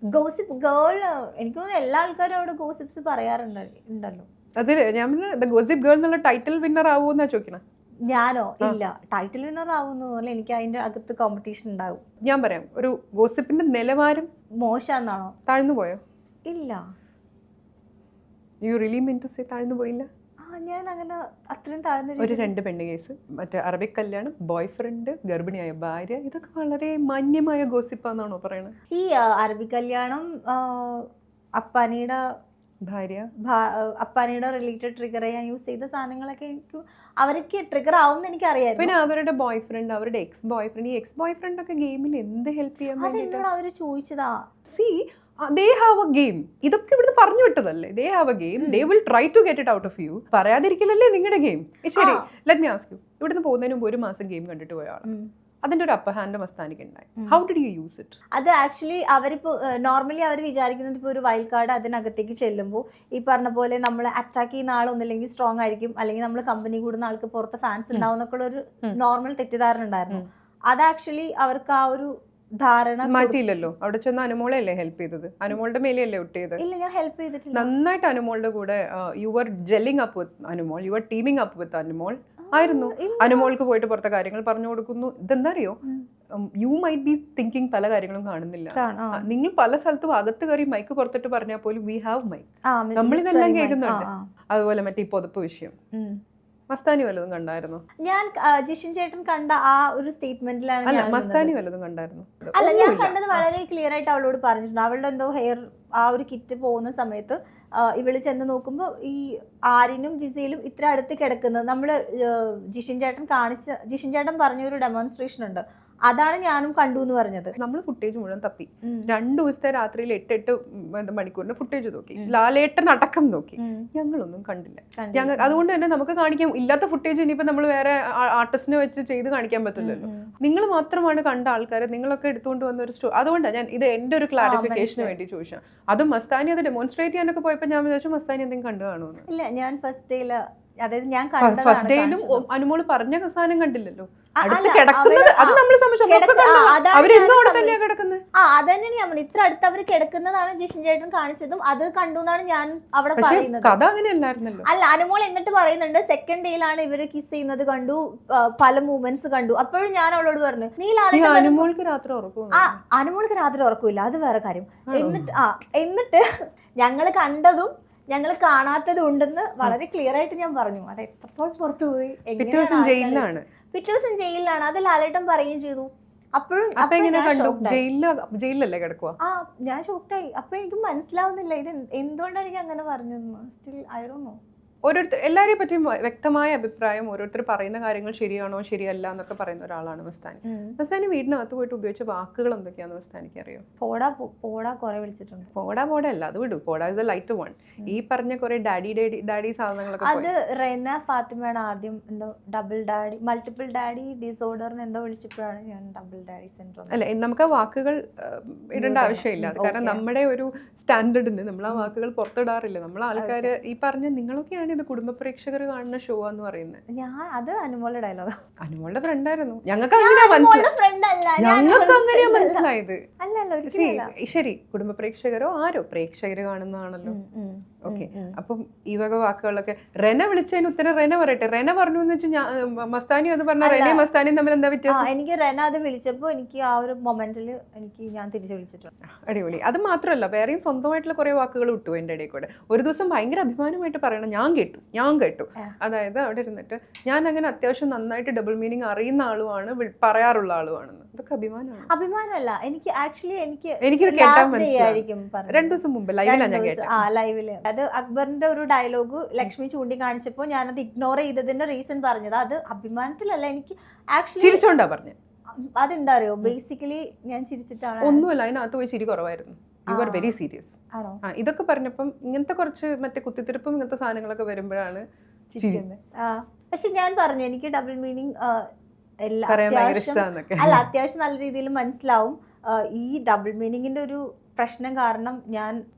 Speaker 3: Gossip girl, എനിക്ക് തോന്നുന്നു എല്ലാ ആൾക്കാരും അവിടെ ഗോസിപ്സ് പറയാറുണ്ടല്ലോ.
Speaker 2: അത് ഞാൻ ദ ഗോസിപ്പ് ഗേൾ എന്നുള്ള ടൈറ്റിൽ വിന്നർ ആവുമെന്നാ ചോദിക്കണേ.
Speaker 3: ഞാനോ? ഇല്ല, ടൈറ്റിൽ വിന്നർ ആവുന്ന പോലെ എനിക്ക് അതിന്റെ അകത്ത് കോമ്പറ്റീഷൻ ഉണ്ടാവും.
Speaker 2: ഞാൻ പറയാം, ഒരു ഗോസിപ്പിന്റെ നിലവാരം
Speaker 3: മോശമാണെന്നാണോ?
Speaker 2: താഴ്ന്നു പോയോ?
Speaker 3: ഇല്ല.
Speaker 2: You really mean to say താഴ്ന്നു പോയില്ല?
Speaker 3: ഞാൻ അങ്ങനെ അത്രയും താഴ്ന്ന
Speaker 2: ഒരു 2 പെണ്ണ് കേസ്, മറ്റേ അറബിക് കല്യാണം, ബോയ് ഫ്രണ്ട്, ഗർഭിണിയായ ഭാര്യ, ഇതൊക്കെ വളരെ മാന്യമായ ഗോസിപ്പാന്നാണോ പറയണത്?
Speaker 3: ഈ അറബിക് കല്യാണം, അപ്പാനിയുടെ
Speaker 2: ഭാര്യ,
Speaker 3: അപ്പാനിയുടെ റിലേറ്റഡ് ട്രിഗർ ചെയ്യാൻ യൂസ് ചെയ്ത സാധനങ്ങളൊക്കെ അവർക്ക് ട്രിഗർ ആവുമെന്ന് എനിക്ക് അറിയാം.
Speaker 2: പിന്നെ അവരുടെ ബോയ് ഫ്രണ്ട്, അവരുടെ എക്സ് ബോയ് ഫ്രണ്ട്, ഈ എക്സ് ബോയ് ഫ്രണ്ട് ഒക്കെ ഗെയിമിൽ എന്ത് ഹെൽപ്പ് ചെയ്യാൻ വേണ്ടിയിട്ട്
Speaker 3: അവര് ചോദിച്ചതാ.
Speaker 2: C, they have a game. ഇതൊക്കെ ഇവിടുന്ന് പറഞ്ഞു വിട്ടതല്ലേ? they have a game, they will try to get it out of you. പറയാതിരിക്കലല്ലേ നിങ്ങളുടെ ഗെയിം. ശരി, let me ask you, ഇവിടുന്ന് പോകുന്നതിന് മുമ്പ് 1 മാസം ഗെയിം കണ്ടിട്ട് പോയ ആളാണ്. അതിന്റെ ഒരു അപ്പർ ഹാൻഡ് മസ്താനിക്ക് ഉണ്ടായി. How did you use it?
Speaker 3: അത് ആക്ച്വലി അവരിപ്പോ നോർമലി അവർ വിചാരിക്കുന്നത് ഇപ്പോൾ ഒരു വൈൽഡ് കാർഡ് അതിനകത്തേക്ക് ചെല്ലുമ്പോൾ ഈ പറഞ്ഞ പോലെ നമ്മൾ അറ്റാക്ക് ചെയ്യുന്ന ആളൊന്നില്ലെങ്കിൽ സ്ട്രോങ് ആയിരിക്കും, അല്ലെങ്കിൽ നമ്മൾ കമ്പനി കൂടുന്ന ആൾക്ക് പുറത്ത് ഫാൻസ് ഉണ്ടാവും എന്നൊക്കെ ഒരു നോർമൽ തെറ്റിദ്ധാരണ ഉണ്ടായിരുന്നു. അത് ആക്ച്വലി അവർക്ക് ആ ഒരു ധാരണ
Speaker 2: മാറ്റിയില്ലല്ലോ. അവിടെ ചെന്ന് അനുമോളെയല്ലേ ഹെൽപ്പ് ചെയ്തത്? അനുമോളുടെ മേലെയല്ലേ ഒട്ടിയത്?
Speaker 3: ഇല്ല, ഞാൻ ഹെൽപ്പ് ചെയ്തിട്ടില്ല.
Speaker 2: നന്നായിട്ട് അനുമോളുടെ കൂടെ you are jelling up with Anumol, you are teeming up with Anumol ആയിരുന്നു. അനുമോൾക്ക് പോയിട്ട് പുറത്തെ കാര്യങ്ങൾ പറഞ്ഞു കൊടുക്കുന്നു. ഇതെന്താ അറിയോ, യു മൈറ്റ് ബി തിങ്കിങ് പല കാര്യങ്ങളും കാണുന്നില്ല. നിങ്ങൾ പല സ്ഥലത്തും അകത്ത് കയറി മൈക്ക് പുറത്തിട്ട് പറഞ്ഞാൽ പോലും വി ഹാവ് മൈക്ക്, നമ്മളിതെല്ലാം കേൾക്കുന്നുണ്ട്. അതുപോലെ മറ്റേ ഈ പൊതുപ്പ് വിഷയം മസ്താനി വല്ലതും കണ്ടായിരുന്നു?
Speaker 3: ഞാൻ ജിഷിൻ ചേട്ടൻ കണ്ട ആ ഒരു സ്റ്റേറ്റ്മെന്റിലാണ്.
Speaker 2: അല്ല, മസ്താനി വല്ലതും കണ്ടായിരുന്നു?
Speaker 3: അല്ല, ഞാൻ കണ്ടത് വളരെ ക്ലിയർ ആയിട്ട് അവളോട് പറഞ്ഞിട്ടുണ്ട്. അവളുടെ എന്തോ ഹെയർ ആ ഒരു കിറ്റ് പോകുന്ന സമയത്ത് ഇവള് ചെന്ന് നോക്കുമ്പോൾ ഈ ആര്യനും ജിസയിലും ഇത്ര അടുത്ത് കിടക്കുന്നത് നമ്മൾ ജിഷിൻ ചേട്ടൻ പറഞ്ഞ ഒരു ഡെമോൺസ്ട്രേഷൻ ഉണ്ട്. അതാണ് ഞാനും കണ്ടു എന്ന് പറഞ്ഞത്.
Speaker 2: നമ്മൾ ഫുട്ടേജ് മുഴുവൻ തപ്പി 2 ദിവസത്തെ രാത്രിയിൽ 8 മണിക്കൂറിന്റെ ഫുട്ടേജ് നോക്കി, ലാലേട്ടൻ അടക്കം നോക്കി, ഞങ്ങളൊന്നും കണ്ടില്ല. ഞങ്ങൾ അതുകൊണ്ട് തന്നെ നമുക്ക് കാണിക്കാൻ ഇല്ലാത്ത ഫുട്ടേജ് ഇനിയിപ്പോ നമ്മൾ വേറെ ആർട്ടിസ്റ്റിനെ വെച്ച് ചെയ്ത് കാണിക്കാൻ പറ്റില്ലല്ലോ. നിങ്ങൾ മാത്രമാണ് കണ്ട ആൾക്കാരെ നിങ്ങളൊക്കെ എടുത്തുകൊണ്ട് വന്ന ഒരു സ്റ്റോറി. അതുകൊണ്ടാണ് ഞാൻ ഇത് എന്റെ ഒരു ക്ലാരിഫിക്കേഷന് വേണ്ടി ചോദിച്ചാൽ. അതും മസ്താനി അത് ഡെമോൺസ്ട്രേറ്റ് ചെയ്യാനൊക്കെ പോയപ്പോൾ ഞാൻ വിചാരിച്ചു മസ്താനി എന്തെങ്കിലും കണ്ടു കാണുമെന്ന്.
Speaker 3: ഇല്ല, ഞാൻ ഫസ്റ്റ് ഡേയില്, അതായത് ഞാൻ
Speaker 2: ഫസ്റ്റ് ഡേയിലും അനുമോള് പറഞ്ഞ സാധനം കണ്ടില്ലല്ലോ. അടുത്ത് കിടക്കുന്നത് അത് നമ്മൾ അവരെന്തോ അവിടെ തന്നെയാ കിടക്കുന്നത്.
Speaker 3: അതന്നെയാണ് ഞാൻ ഇത്ര അടുത്ത് അവർ കിടക്കുന്നതാണ് ജിഷൻ ചേട്ടൻ കാണിച്ചതും അത് കണ്ടു എന്നാണ് ഞാൻ അവിടെ പറയുന്നത്.
Speaker 2: കഥ അങ്ങനെയല്ലായിരുന്നല്ലോ.
Speaker 3: അല്ല, അനുമോൾ എന്നിട്ട് പറയുന്നുണ്ട് സെക്കൻഡ് ഡേയിലാണ് ഇവര് കിസ് ചെയ്യുന്നത് കണ്ടു, പല മൂവ്മെന്റ്സ് കണ്ടു. അപ്പോഴും ഞാൻ അവളോട് പറഞ്ഞു നീ
Speaker 2: അനുമോൾക്ക് രാത്രി ഉറക്കും.
Speaker 3: അനുമോൾക്ക് രാത്രി ഉറക്കില്ല, അത് വേറെ കാര്യം. എന്നിട്ട് ഞങ്ങള് കണ്ടതും ഞങ്ങൾ കാണാത്തതും ഉണ്ടെന്ന് വളരെ ക്ലിയർ ആയിട്ട് ഞാൻ പറഞ്ഞു. അത് എത്രത്തോളം പുറത്തു പോയി,
Speaker 2: പിറ്റേ ദിവസം
Speaker 3: ജയിലിലാണ്. അത് ലാലേട്ടൻ പറയുകയും ചെയ്തു. അപ്പോഴും
Speaker 2: ജയിലിലല്ലേ കിടക്കുക.
Speaker 3: ഞാൻ ഷോക്കായി. അപ്പൊ എനിക്ക് മനസ്സിലാവുന്നില്ല ഇത് എന്തുകൊണ്ടാണ് എനിക്ക് അങ്ങനെ പറഞ്ഞതെന്ന്. Still I don't know.
Speaker 2: ഓരോരുത്തർ എല്ലാവരെയും പറ്റിയും വ്യക്തമായ അഭിപ്രായം, ഓരോരുത്തർ പറയുന്ന കാര്യങ്ങൾ ശരിയാണോ ശരിയല്ല എന്നൊക്കെ പറയുന്ന ഒരാളാണ് മസ്താനി. മസ്താനി വീടിനകത്ത് പോയിട്ട് ഉപയോഗിച്ച വാക്കുകൾ എന്തൊക്കെയാണെന്ന് മസ്താനിക്ക് അറിയോ?
Speaker 3: പോടാ കുറെ വിളിച്ചിട്ടുണ്ട്.
Speaker 2: പോടാ അല്ല, അത് വിടും. പോടാ ഇസ് എ ലൈറ്റ് വൺ. ഈ പറഞ്ഞ കുറെ ഡാഡി സാധനങ്ങളൊക്കെ
Speaker 3: അത് റെന ഫാത്തിമയാണ് ആദ്യം എന്തോ മൾട്ടിപ്പിൾ ഡാഡി ഡിസോർഡറിന് എന്തോ വിളിച്ചപ്പോഴാണ് ഞാൻ ഡബിൾ ഡാഡി സിൻഡ്രോം.
Speaker 2: അല്ല, നമുക്ക് ആ വാക്കുകൾ ഇടേണ്ട ആവശ്യമില്ല. കാരണം നമ്മുടെ ഒരു സ്റ്റാൻഡേർഡിന് നമ്മൾ ആ വാക്കുകൾ പുറത്തിടാറില്ല. നമ്മൾ ആൾക്കാർ ഈ പറഞ്ഞ നിങ്ങളൊക്കെയാണ് ഇത് കുടുംബ പ്രേക്ഷകർ കാണുന്ന ഷോ എന്ന് പറയുന്നത്.
Speaker 3: അത് അനുമോളുടെ ഡയലോഗ്.
Speaker 2: അനുമോളുടെ ഫ്രണ്ട് ആയിരുന്നു. ഞങ്ങൾക്ക് അങ്ങനെയാ മനസ്സിലായത്. ശരി, കുടുംബ പ്രേക്ഷകരോ ആരോ പ്രേക്ഷകര് കാണുന്നതാണല്ലോ. ഓക്കെ, അപ്പം ഈ വക വാക്കുകളൊക്കെ റെന വിളിച്ചതിന് ഉത്തരം റെന പറയട്ടെ. റെന പറഞ്ഞു എന്ന് വെച്ചാൽ മസ്താനി അത് പറഞ്ഞ റെനയും മസ്താനിയും തമ്മിൽ എന്താ വ്യത്യാസം?
Speaker 3: എനിക്ക് റെന അത് വിളിച്ചപ്പോ എനിക്ക് ആ ഒരു മൊമെന്റില് ഞാൻ തിരിച്ചു വിളിച്ചിട്ടുണ്ട്.
Speaker 2: അടിപൊളി. അത് മാത്രമല്ല വേറെയും സ്വന്തമായിട്ടുള്ള കുറെ വാക്കുകൾ വിട്ടു എൻ്റെ ഇടയിൽ കൂടെ. ഒരു ദിവസം ഭയങ്കര അഭിമാനമായിട്ട് പറയണം, ഞാൻ കേട്ടു. അതായത് അവിടെ ഇരുന്നിട്ട് ഞാൻ അങ്ങനെ അത്യാവശ്യം നന്നായിട്ട് ഡബിൾ മീനിങ് അറിയുന്ന ആളുമാണ്, പറയാറുള്ള ആളുമാണെന്ന്. ഇതൊക്കെ
Speaker 3: അഭിമാനമല്ല. എനിക്ക് ആക്ച്വലി
Speaker 2: എനിക്കിത് കേട്ടാൻ മനസ്സിലായിരിക്കും. 2 ദിവസം മുമ്പ് ലൈവിലാണ് ഞാൻ കേട്ടത്.
Speaker 3: ലൈവില് അത് അക്ബറിന്റെ ഒരു ഡയലോഗ് ലക്ഷ്മി ചൂണ്ടിക്കാണിച്ചപ്പോ ഞാനത് ഇഗ്നോർ ചെയ്തതിന്റെ റീസൺ പറഞ്ഞത് അത് അഭിമാനത്തിലല്ല. എനിക്ക് ആക്ച്വലി
Speaker 2: ചിരിച്ചോണ്ടാ പറഞ്ഞത്.
Speaker 3: അതെന്താ അറിയോ, ബേസിക്കലി ഞാൻ ചിരിച്ചിട്ടാണ്.
Speaker 2: ഒന്നുമല്ല, അതിനകത്ത് പോയി ചിരി കുറവായിരുന്നു. You are very serious. ഇതൊക്കെ പറഞ്ഞപ്പം ഇങ്ങനത്തെ കുറച്ച് മറ്റേ കുത്തിത്തിരിപ്പും ഇങ്ങനത്തെ സാധനങ്ങളൊക്കെ വരുമ്പോഴാണ്
Speaker 3: പക്ഷെ ഞാൻ പറഞ്ഞു എനിക്ക് ഡബിൾ മീനിങ് അത്യാവശ്യം നല്ല രീതിയിൽ മനസ്സിലാവും. ഈ ഡബിൾ മീനിങ്ങിന്റെ ഒരു പ്രശ്നം കാരണം ഞാൻ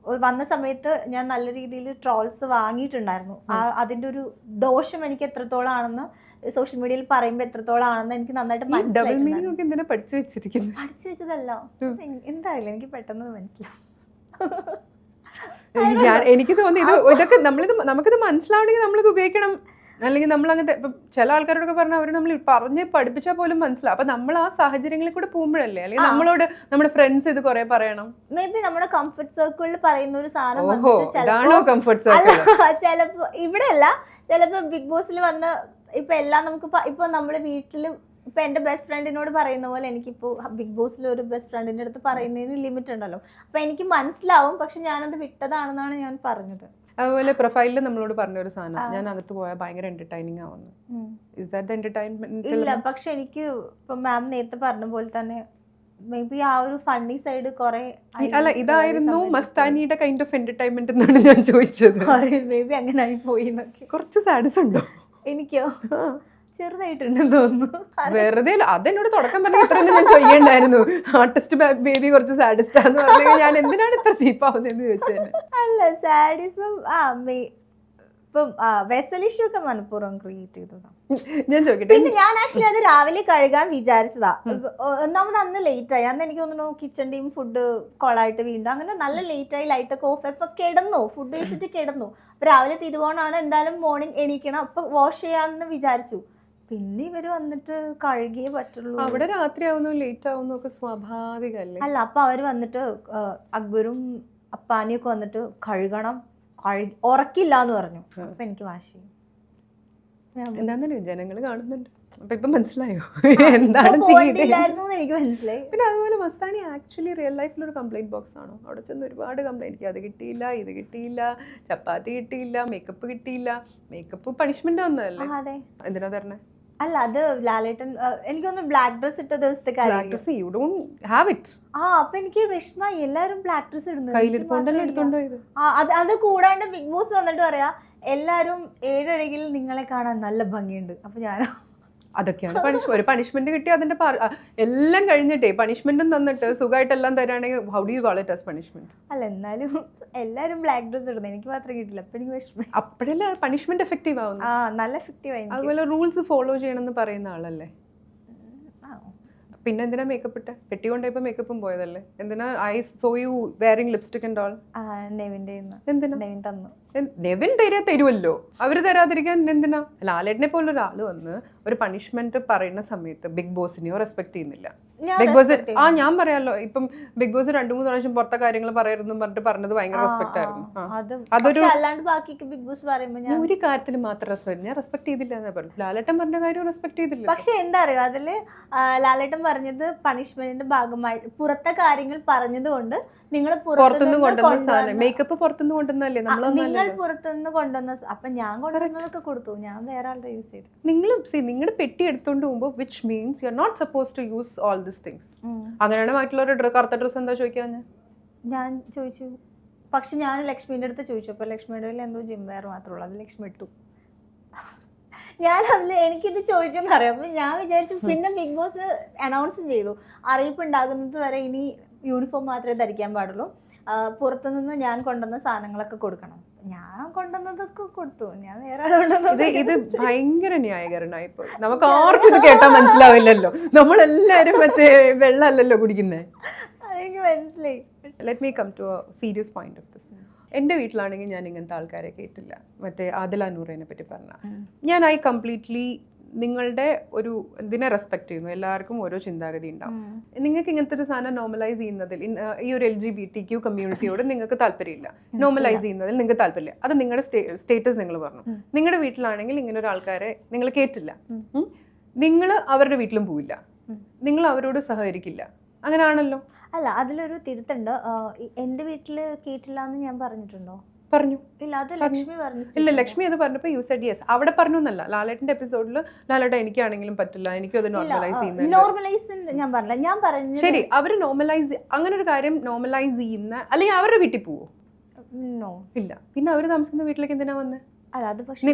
Speaker 3: വന്ന സമയത്ത് ഞാൻ നല്ല രീതിയിൽ ട്രോൾസ് വാങ്ങിയിട്ടുണ്ടായിരുന്നു. അതിന്റെ ഒരു ദോഷം എനിക്ക് എത്രത്തോളം ആണെന്ന് സോഷ്യൽ മീഡിയയിൽ പറയുമ്പോൾ എത്രത്തോളം ആണെന്ന് എനിക്ക് നന്നായിട്ട് മനസ്സിലായി.
Speaker 2: പഠിച്ചു
Speaker 3: വെച്ചതല്ല, എന്തായാലും എനിക്ക് പെട്ടെന്ന് മനസ്സിലാവും.
Speaker 2: എനിക്ക് തോന്നി ഇതൊക്കെ നമുക്കിത് മനസ്സിലാവണമെങ്കിൽ നമ്മളിത് ഉപയോഗിക്കണം. അല്ലെങ്കിൽ നമ്മൾ അങ്ങനത്തെ ഇപ്പം ചില ആൾക്കാരോടൊക്കെ പറഞ്ഞാൽ അവർ നമ്മൾ പറഞ്ഞ് പഠിപ്പിച്ചാൽ പോലും മനസ്സിലാവും. അപ്പൊ നമ്മൾ ആ സാഹചര്യങ്ങളിൽ കൂടെ പോകുമ്പോഴല്ലേ, അല്ലെങ്കിൽ നമ്മളോട് നമ്മുടെ ഫ്രണ്ട്സ് ഇത് കുറെ പറയണം.
Speaker 3: മേ ബി നമ്മുടെ കംഫർട്ട് സർക്കിളിൽ പറയുന്ന ഒരു സാധനം ചിലപ്പോ ഇവിടെ അല്ല, ചിലപ്പോ ബിഗ് ബോസിൽ വന്ന് ഇപ്പൊ എല്ലാം നമുക്ക് ഇപ്പൊ നമ്മുടെ വീട്ടില് ഇപ്പൊ എന്റെ ബെസ്റ്റ് ഫ്രണ്ടിനോട് പറയുന്ന പോലെ എനിക്കിപ്പോ ബിഗ് ബോസിൽ ഒരു ബെസ്റ്റ് ഫ്രണ്ടിന്റെ അടുത്ത് പറയുന്നതിന് ലിമിറ്റ് ഉണ്ടല്ലോ. അപ്പൊ എനിക്ക് മനസ്സിലാവും, പക്ഷെ ഞാനത് വിട്ടതാണെന്നാണ് ഞാൻ പറഞ്ഞത്.
Speaker 2: അതുപോലെ പ്രൊഫൈലിൽ നമ്മളോട് പറഞ്ഞ ഒരു സാധനം, ഞാൻ അകത്ത് പോയാൽ ഭയങ്കര എന്റർടൈനിങ് ആവുന്നു. Is that the entertainment?
Speaker 3: ഇല്ല, പക്ഷെ എനിക്ക് ഇപ്പൊ മാം നേരത്തെ പറഞ്ഞ പോലെ തന്നെ മേ ബി ആ ഒരു ഫണ്ണി സൈഡ് കുറെ.
Speaker 2: അല്ല, ഇതായിരുന്നു മസ്താനിയുടെ കൈൻഡ് ഓഫ് എന്റർടൈൻമെന്റ് എന്നാണ് ഞാൻ ചോദിച്ചത്.
Speaker 3: മേ ബി അങ്ങനെ ആയി പോയി.
Speaker 2: കുറച്ച് സാഡ്സ് ഉണ്ടോ?
Speaker 3: എനിക്കോ ചെറുതായിട്ടുണ്ടെന്ന് തോന്നുന്നു.
Speaker 2: വെറുതെ അതെന്നോട് തുടക്കം പറഞ്ഞ ഇത്രയൊന്നും ഞാൻ ചെയ്യണ്ടായിരുന്നു. ആർട്ടിസ്റ്റ് ബേബി കുറച്ച് സാഡിസ്റ്റാന്ന് പറഞ്ഞാൽ ഞാൻ എന്തിനാണ് ഇത്ര ചീപ്പാവുന്നതെന്ന് ചോദിച്ചത്.
Speaker 3: അല്ല, സാഡിസം ഇപ്പം വെസൽ ഇഷ്യൂ ഒക്കെ മനഃപൂർവ്വം ക്രിയേറ്റ് ചെയ്തതാണ്.
Speaker 2: ഞാൻ ചോദിക്കട്ടെ,
Speaker 3: പിന്നെ ഞാൻ ആക്ച്വലി അത് രാവിലെ കഴുകാൻ വിചാരിച്ചതാ. ഒന്നാമത് അന്ന് ലേറ്റ് ആയി. അന്ന് എനിക്ക് തോന്നുന്നു കിച്ചണിന്റെയും ഫുഡ് കൊളായിട്ട് വീണ്ടും അങ്ങനെ നല്ല ലേറ്റ് ആയി. ലൈറ്റൊക്കെ ഓഫ് ആയപ്പോ കിടന്നു, ഫുഡ് കഴിച്ചിട്ട് കിടന്നു. അപ്പൊ രാവിലെ തിരുവോണാണ്, എന്തായാലും മോർണിംഗ് എണീക്കണം, അപ്പൊ വാഷ് ചെയ്യാമെന്ന് വിചാരിച്ചു. പിന്നെ ഇവര് വന്നിട്ട് കഴുകിയേ പറ്റുള്ളൂ.
Speaker 2: അവിടെ രാത്രി ആവുന്നു, ലേറ്റ് ആവുന്നു ഒക്കെ സ്വാഭാവികല്ലേ?
Speaker 3: അല്ല, അപ്പൊ അവര് വന്നിട്ട് അക്ബറും അപ്പാനിയൊക്കെ വന്നിട്ട് കഴുകണം, ഉറക്കില്ല എന്ന് പറഞ്ഞു. അപ്പൊ എനിക്ക് വാശി.
Speaker 2: എന്താന്നറിയോ, ജനങ്ങൾ കാണുന്നുണ്ട്. അപ്പൊ ഇപ്പൊ മനസ്സിലായോ എന്താണ് ചെയ്യുന്നത്?
Speaker 3: എനിക്ക് മനസ്സിലായി.
Speaker 2: പിന്നെ അതുപോലെ മസ്താനി ആക്ച്വലി റിയൽ ലൈഫിൽ ഒരു കംപ്ലൈന്റ് ബോക്സ് ആണോ? അവിടെ ചെന്ന് ഒരുപാട് കംപ്ലൈന്റ്, അത് കിട്ടിയില്ല, ഇത് കിട്ടിയില്ല, ചപ്പാത്തി കിട്ടിയില്ല, മേക്കപ്പ് കിട്ടിയില്ല. മേക്കപ്പ് പണിഷ്മെന്റ് ഒന്നല്ലേ? എന്തിനാ തരണേ?
Speaker 3: അല്ല അത് ലാലേട്ടൻ എനിക്കൊന്ന് ബ്ലാക്ക് ഡ്രസ് ഇട്ട ദിവസത്തെ കാര്യം
Speaker 2: യു ഡോണ്ട് ഹാവ് ഇറ്റ്.
Speaker 3: അപ്പൊ എനിക്ക് വിഷമമായി എല്ലാരും ബ്ലാക്ക് ഡ്രസ് ഇടുന്നു.
Speaker 2: കയ്യിലിരിപ്പോണ്ടല്ലേ എടുത്തോണ്ട് പോയത്.
Speaker 3: അത് കൂടാണ്ട് ബിഗ് ബോസ് വന്നിട്ട് പറയാ എല്ലാരും ഏഴഴകിൽ നിങ്ങളെ കാണാൻ നല്ല ഭംഗിയുണ്ട്. അപ്പൊ ഞാനോ
Speaker 2: അതൊക്കെയാണ് ഒരു പണിഷ്മെന്റ് കിട്ടി അതിന്റെ എല്ലാം കഴിഞ്ഞിട്ടേ പണിഷ്മെന്റും തന്നിട്ട് സുഖമായിട്ടെല്ലാം തരാണെങ്കിൽ how do you call it as punishment?
Speaker 3: അല്ല എന്നാലും എല്ലാരും ബ്ലാക്ക് ഡ്രസ് ഇടുന്നു, എനിക്ക് മാത്രം കിട്ടില്ല. അപ്പൊ എനിക്ക് വിഷമം.
Speaker 2: അപ്പോഴല്ലേ പണിഷ്മെന്റ് എഫക്റ്റീവ് ആവുന്നു.
Speaker 3: നല്ല എഫക്റ്റീവ് ആയി.
Speaker 2: അതുപോലെ റൂൾസ് ഫോളോ ചെയ്യണമെന്ന് പറയുന്ന ആളല്ലേ. പിന്നെ എന്തിനാ മേക്കപ്പ് ഇട്ടെ? പെട്ടി കൊണ്ടുപോയപ്പോ മേക്കപ്പും പോയതല്ലേ. എന്തിനാ I so you wearing lipstick and all? എന്തിനാ?
Speaker 3: നെവിൻ തന്നു.
Speaker 2: നെവിൻ തരുമല്ലോ, അവര് തരാതിരിക്കാൻ എന്തിനാ? ലാലേട്ടനെ പോലെ ഒരാള് വന്ന് ഒരു പണിഷ്മെന്റ് പറയുന്ന സമയത്ത് ബിഗ് ബോസിനെയോ റെസ്പെക്ട് ചെയ്യുന്നില്ല. ബിഗ് ബോസ് ഞാൻ പറയാലോ, ഇപ്പം ബിഗ് ബോസ് 2-3 പ്രാവശ്യം പുറത്തെ കാര്യങ്ങൾ പറയരുതെന്നും പറഞ്ഞിട്ട് പറഞ്ഞത് ഭയങ്കര റെസ്പെക്ട് ആയിരുന്നു. അതൊരു ഞാൻ ഒരു കാര്യത്തിൽ മാത്രം റെസ്പെക്ട്, ഞാൻ റെസ്പെക്ട് ചെയ്തില്ല എന്നാ പറഞ്ഞു. ലാലേട്ടൻ പറഞ്ഞ കാര്യം റെസ്പെക്ട് ചെയ്തില്ല.
Speaker 3: പക്ഷെ എന്താ അറിയോ, അതില് ലാലേട്ടൻ പറഞ്ഞത് പണിഷ്മെന്റിന്റെ ഭാഗമായിട്ട് പുറത്തെ കാര്യങ്ങൾ പറഞ്ഞത് കൊണ്ട് നിങ്ങൾ
Speaker 2: പുറത്തുനിന്ന് കൊണ്ടുവന്ന സാധനം, മേക്കപ്പ് പുറത്തുനിന്ന് കൊണ്ടുവന്നല്ലേ,
Speaker 3: നിങ്ങൾ പുറത്തുനിന്ന് കൊണ്ടുവന്ന. അപ്പൊ ഞാൻ കൊണ്ടുവന്നതൊക്കെ കൊടുത്തു, ഞാൻ വേറെ ആളുടെ യൂസ് ചെയ്തു.
Speaker 2: നിങ്ങളുടെ പെട്ടി എടുത്തോണ്ട് പോകുമ്പോൾ which means you are not suppose to use all these things. അങ്ങനെയാണ് മറ്റുള്ളവരുടെ കറുത്ത ഡ്രസ് എന്താ ചോദിക്കാൻ?
Speaker 3: ഞാൻ ചോദിച്ചു, പക്ഷെ ഞാൻ ലക്ഷ്മിന്റെ അടുത്ത് ചോദിച്ചു. അപ്പൊ ലക്ഷ്മിയുടെ എന്തോ ജിം വെയർ മാത്രമേ ഉള്ളൂ, അത് ലക്ഷ്മി ഇട്ടു. ഞാൻ അതില് എനിക്കിത് ചോദിക്കുന്ന അറിയാം. അപ്പൊ ഞാൻ വിചാരിച്ചു, പിന്നെ ബിഗ് ബോസ് അനൗൺസ് ചെയ്തു അറിയിപ്പ് ഉണ്ടാകുന്നത് വരെ ഇനി യൂണിഫോം മാത്രമേ ധരിക്കാൻ പാടുള്ളൂ, പുറത്തുനിന്ന് ഞാൻ കൊണ്ടുവന്ന സാധനങ്ങളൊക്കെ കൊടുക്കണം. ഞാൻ കൊണ്ടുവന്നതൊക്കെ കൊടുത്തു, ഞാൻ വേറെ
Speaker 2: ഇത് ഭയങ്കര ന്യായീകരണമായി. ഇപ്പൊ നമുക്ക് ആർക്കും ഇത് കേട്ടാൽ മനസ്സിലാവില്ലല്ലോ, നമ്മളെല്ലാരും മറ്റേ വെള്ളമല്ലല്ലോ കുടിക്കുന്നേ.
Speaker 3: അതെനിക്ക് മനസ്സിലായി.
Speaker 2: Let me come to a serious point of this. എൻ്റെ വീട്ടിലാണെങ്കിൽ ഞാൻ ഇങ്ങനത്തെ ആൾക്കാരെ കേട്ടില്ല. മറ്റേ ആദില നൂറിനെ പറ്റി പറഞ്ഞ ഞാൻ കംപ്ലീറ്റ്ലി നിങ്ങളുടെ ഒരു ഇതിനെ റെസ്പെക്ട് ചെയ്യുന്നു. എല്ലാവർക്കും ഓരോ ചിന്താഗതി ഉണ്ടാവും. നിങ്ങൾക്ക് ഇങ്ങനത്തെ ഒരു സാധനം നോർമലൈസ് ചെയ്യുന്നതിൽ ഈ ഒരു LGBTQ കമ്മ്യൂണിറ്റിയോട് നിങ്ങൾക്ക് താല്പര്യമില്ല, നോർമലൈസ് ചെയ്യുന്നതിൽ നിങ്ങൾക്ക് താല്പര്യമില്ല. അത് നിങ്ങളുടെ സ്റ്റേറ്റസ് നിങ്ങൾ പറഞ്ഞു. നിങ്ങളുടെ വീട്ടിലാണെങ്കിൽ ഇങ്ങനെ ഒരു ആൾക്കാരെ നിങ്ങൾ കേട്ടില്ല, നിങ്ങൾ അവരുടെ വീട്ടിലും പോവില്ല, നിങ്ങൾ അവരോട് സഹകരിക്കില്ല, അങ്ങനെയാണല്ലോ.
Speaker 3: അല്ല, അതിലൊരു തിരുത്തുണ്ട്. എൻ്റെ വീട്ടിൽ കേട്ടില്ല എന്ന് ഞാൻ പറഞ്ഞിട്ടുണ്ടോ?
Speaker 2: പറഞ്ഞു.
Speaker 3: ഇല്ല, അത് ലക്ഷ്മി പറഞ്ഞു.
Speaker 2: ഇല്ല, ലക്ഷ്മി അത് പറഞ്ഞപ്പോൾ യു സെഡ് യെസ്. അവിടെ പറഞ്ഞു എന്നല്ല, ലാലേട്ടന്റെ എപ്പിസോഡിൽ ലാലേട്ട എനിക്കാണെങ്കിലും പറ്റില്ല, എനിക്കും അത് നോർമലൈസ് ചെയ്യുന്ന.
Speaker 3: നോർമലൈസ് ഞാൻ പറഞ്ഞില്ല, ഞാൻ പറഞ്ഞു.
Speaker 2: ശരി, അവര് നോർമലൈസ്, അങ്ങനെ ഒരു കാര്യം നോർമലൈസ് ചെയ്യുന്ന, അല്ലെങ്കിൽ അവരുടെ വീട്ടിൽ പോവോ?
Speaker 3: നോ,
Speaker 2: ഇല്ല. പിന്നെ അവര് താമസിക്കുന്ന വീട്ടിലേക്ക് എന്തിനാ വന്നത്?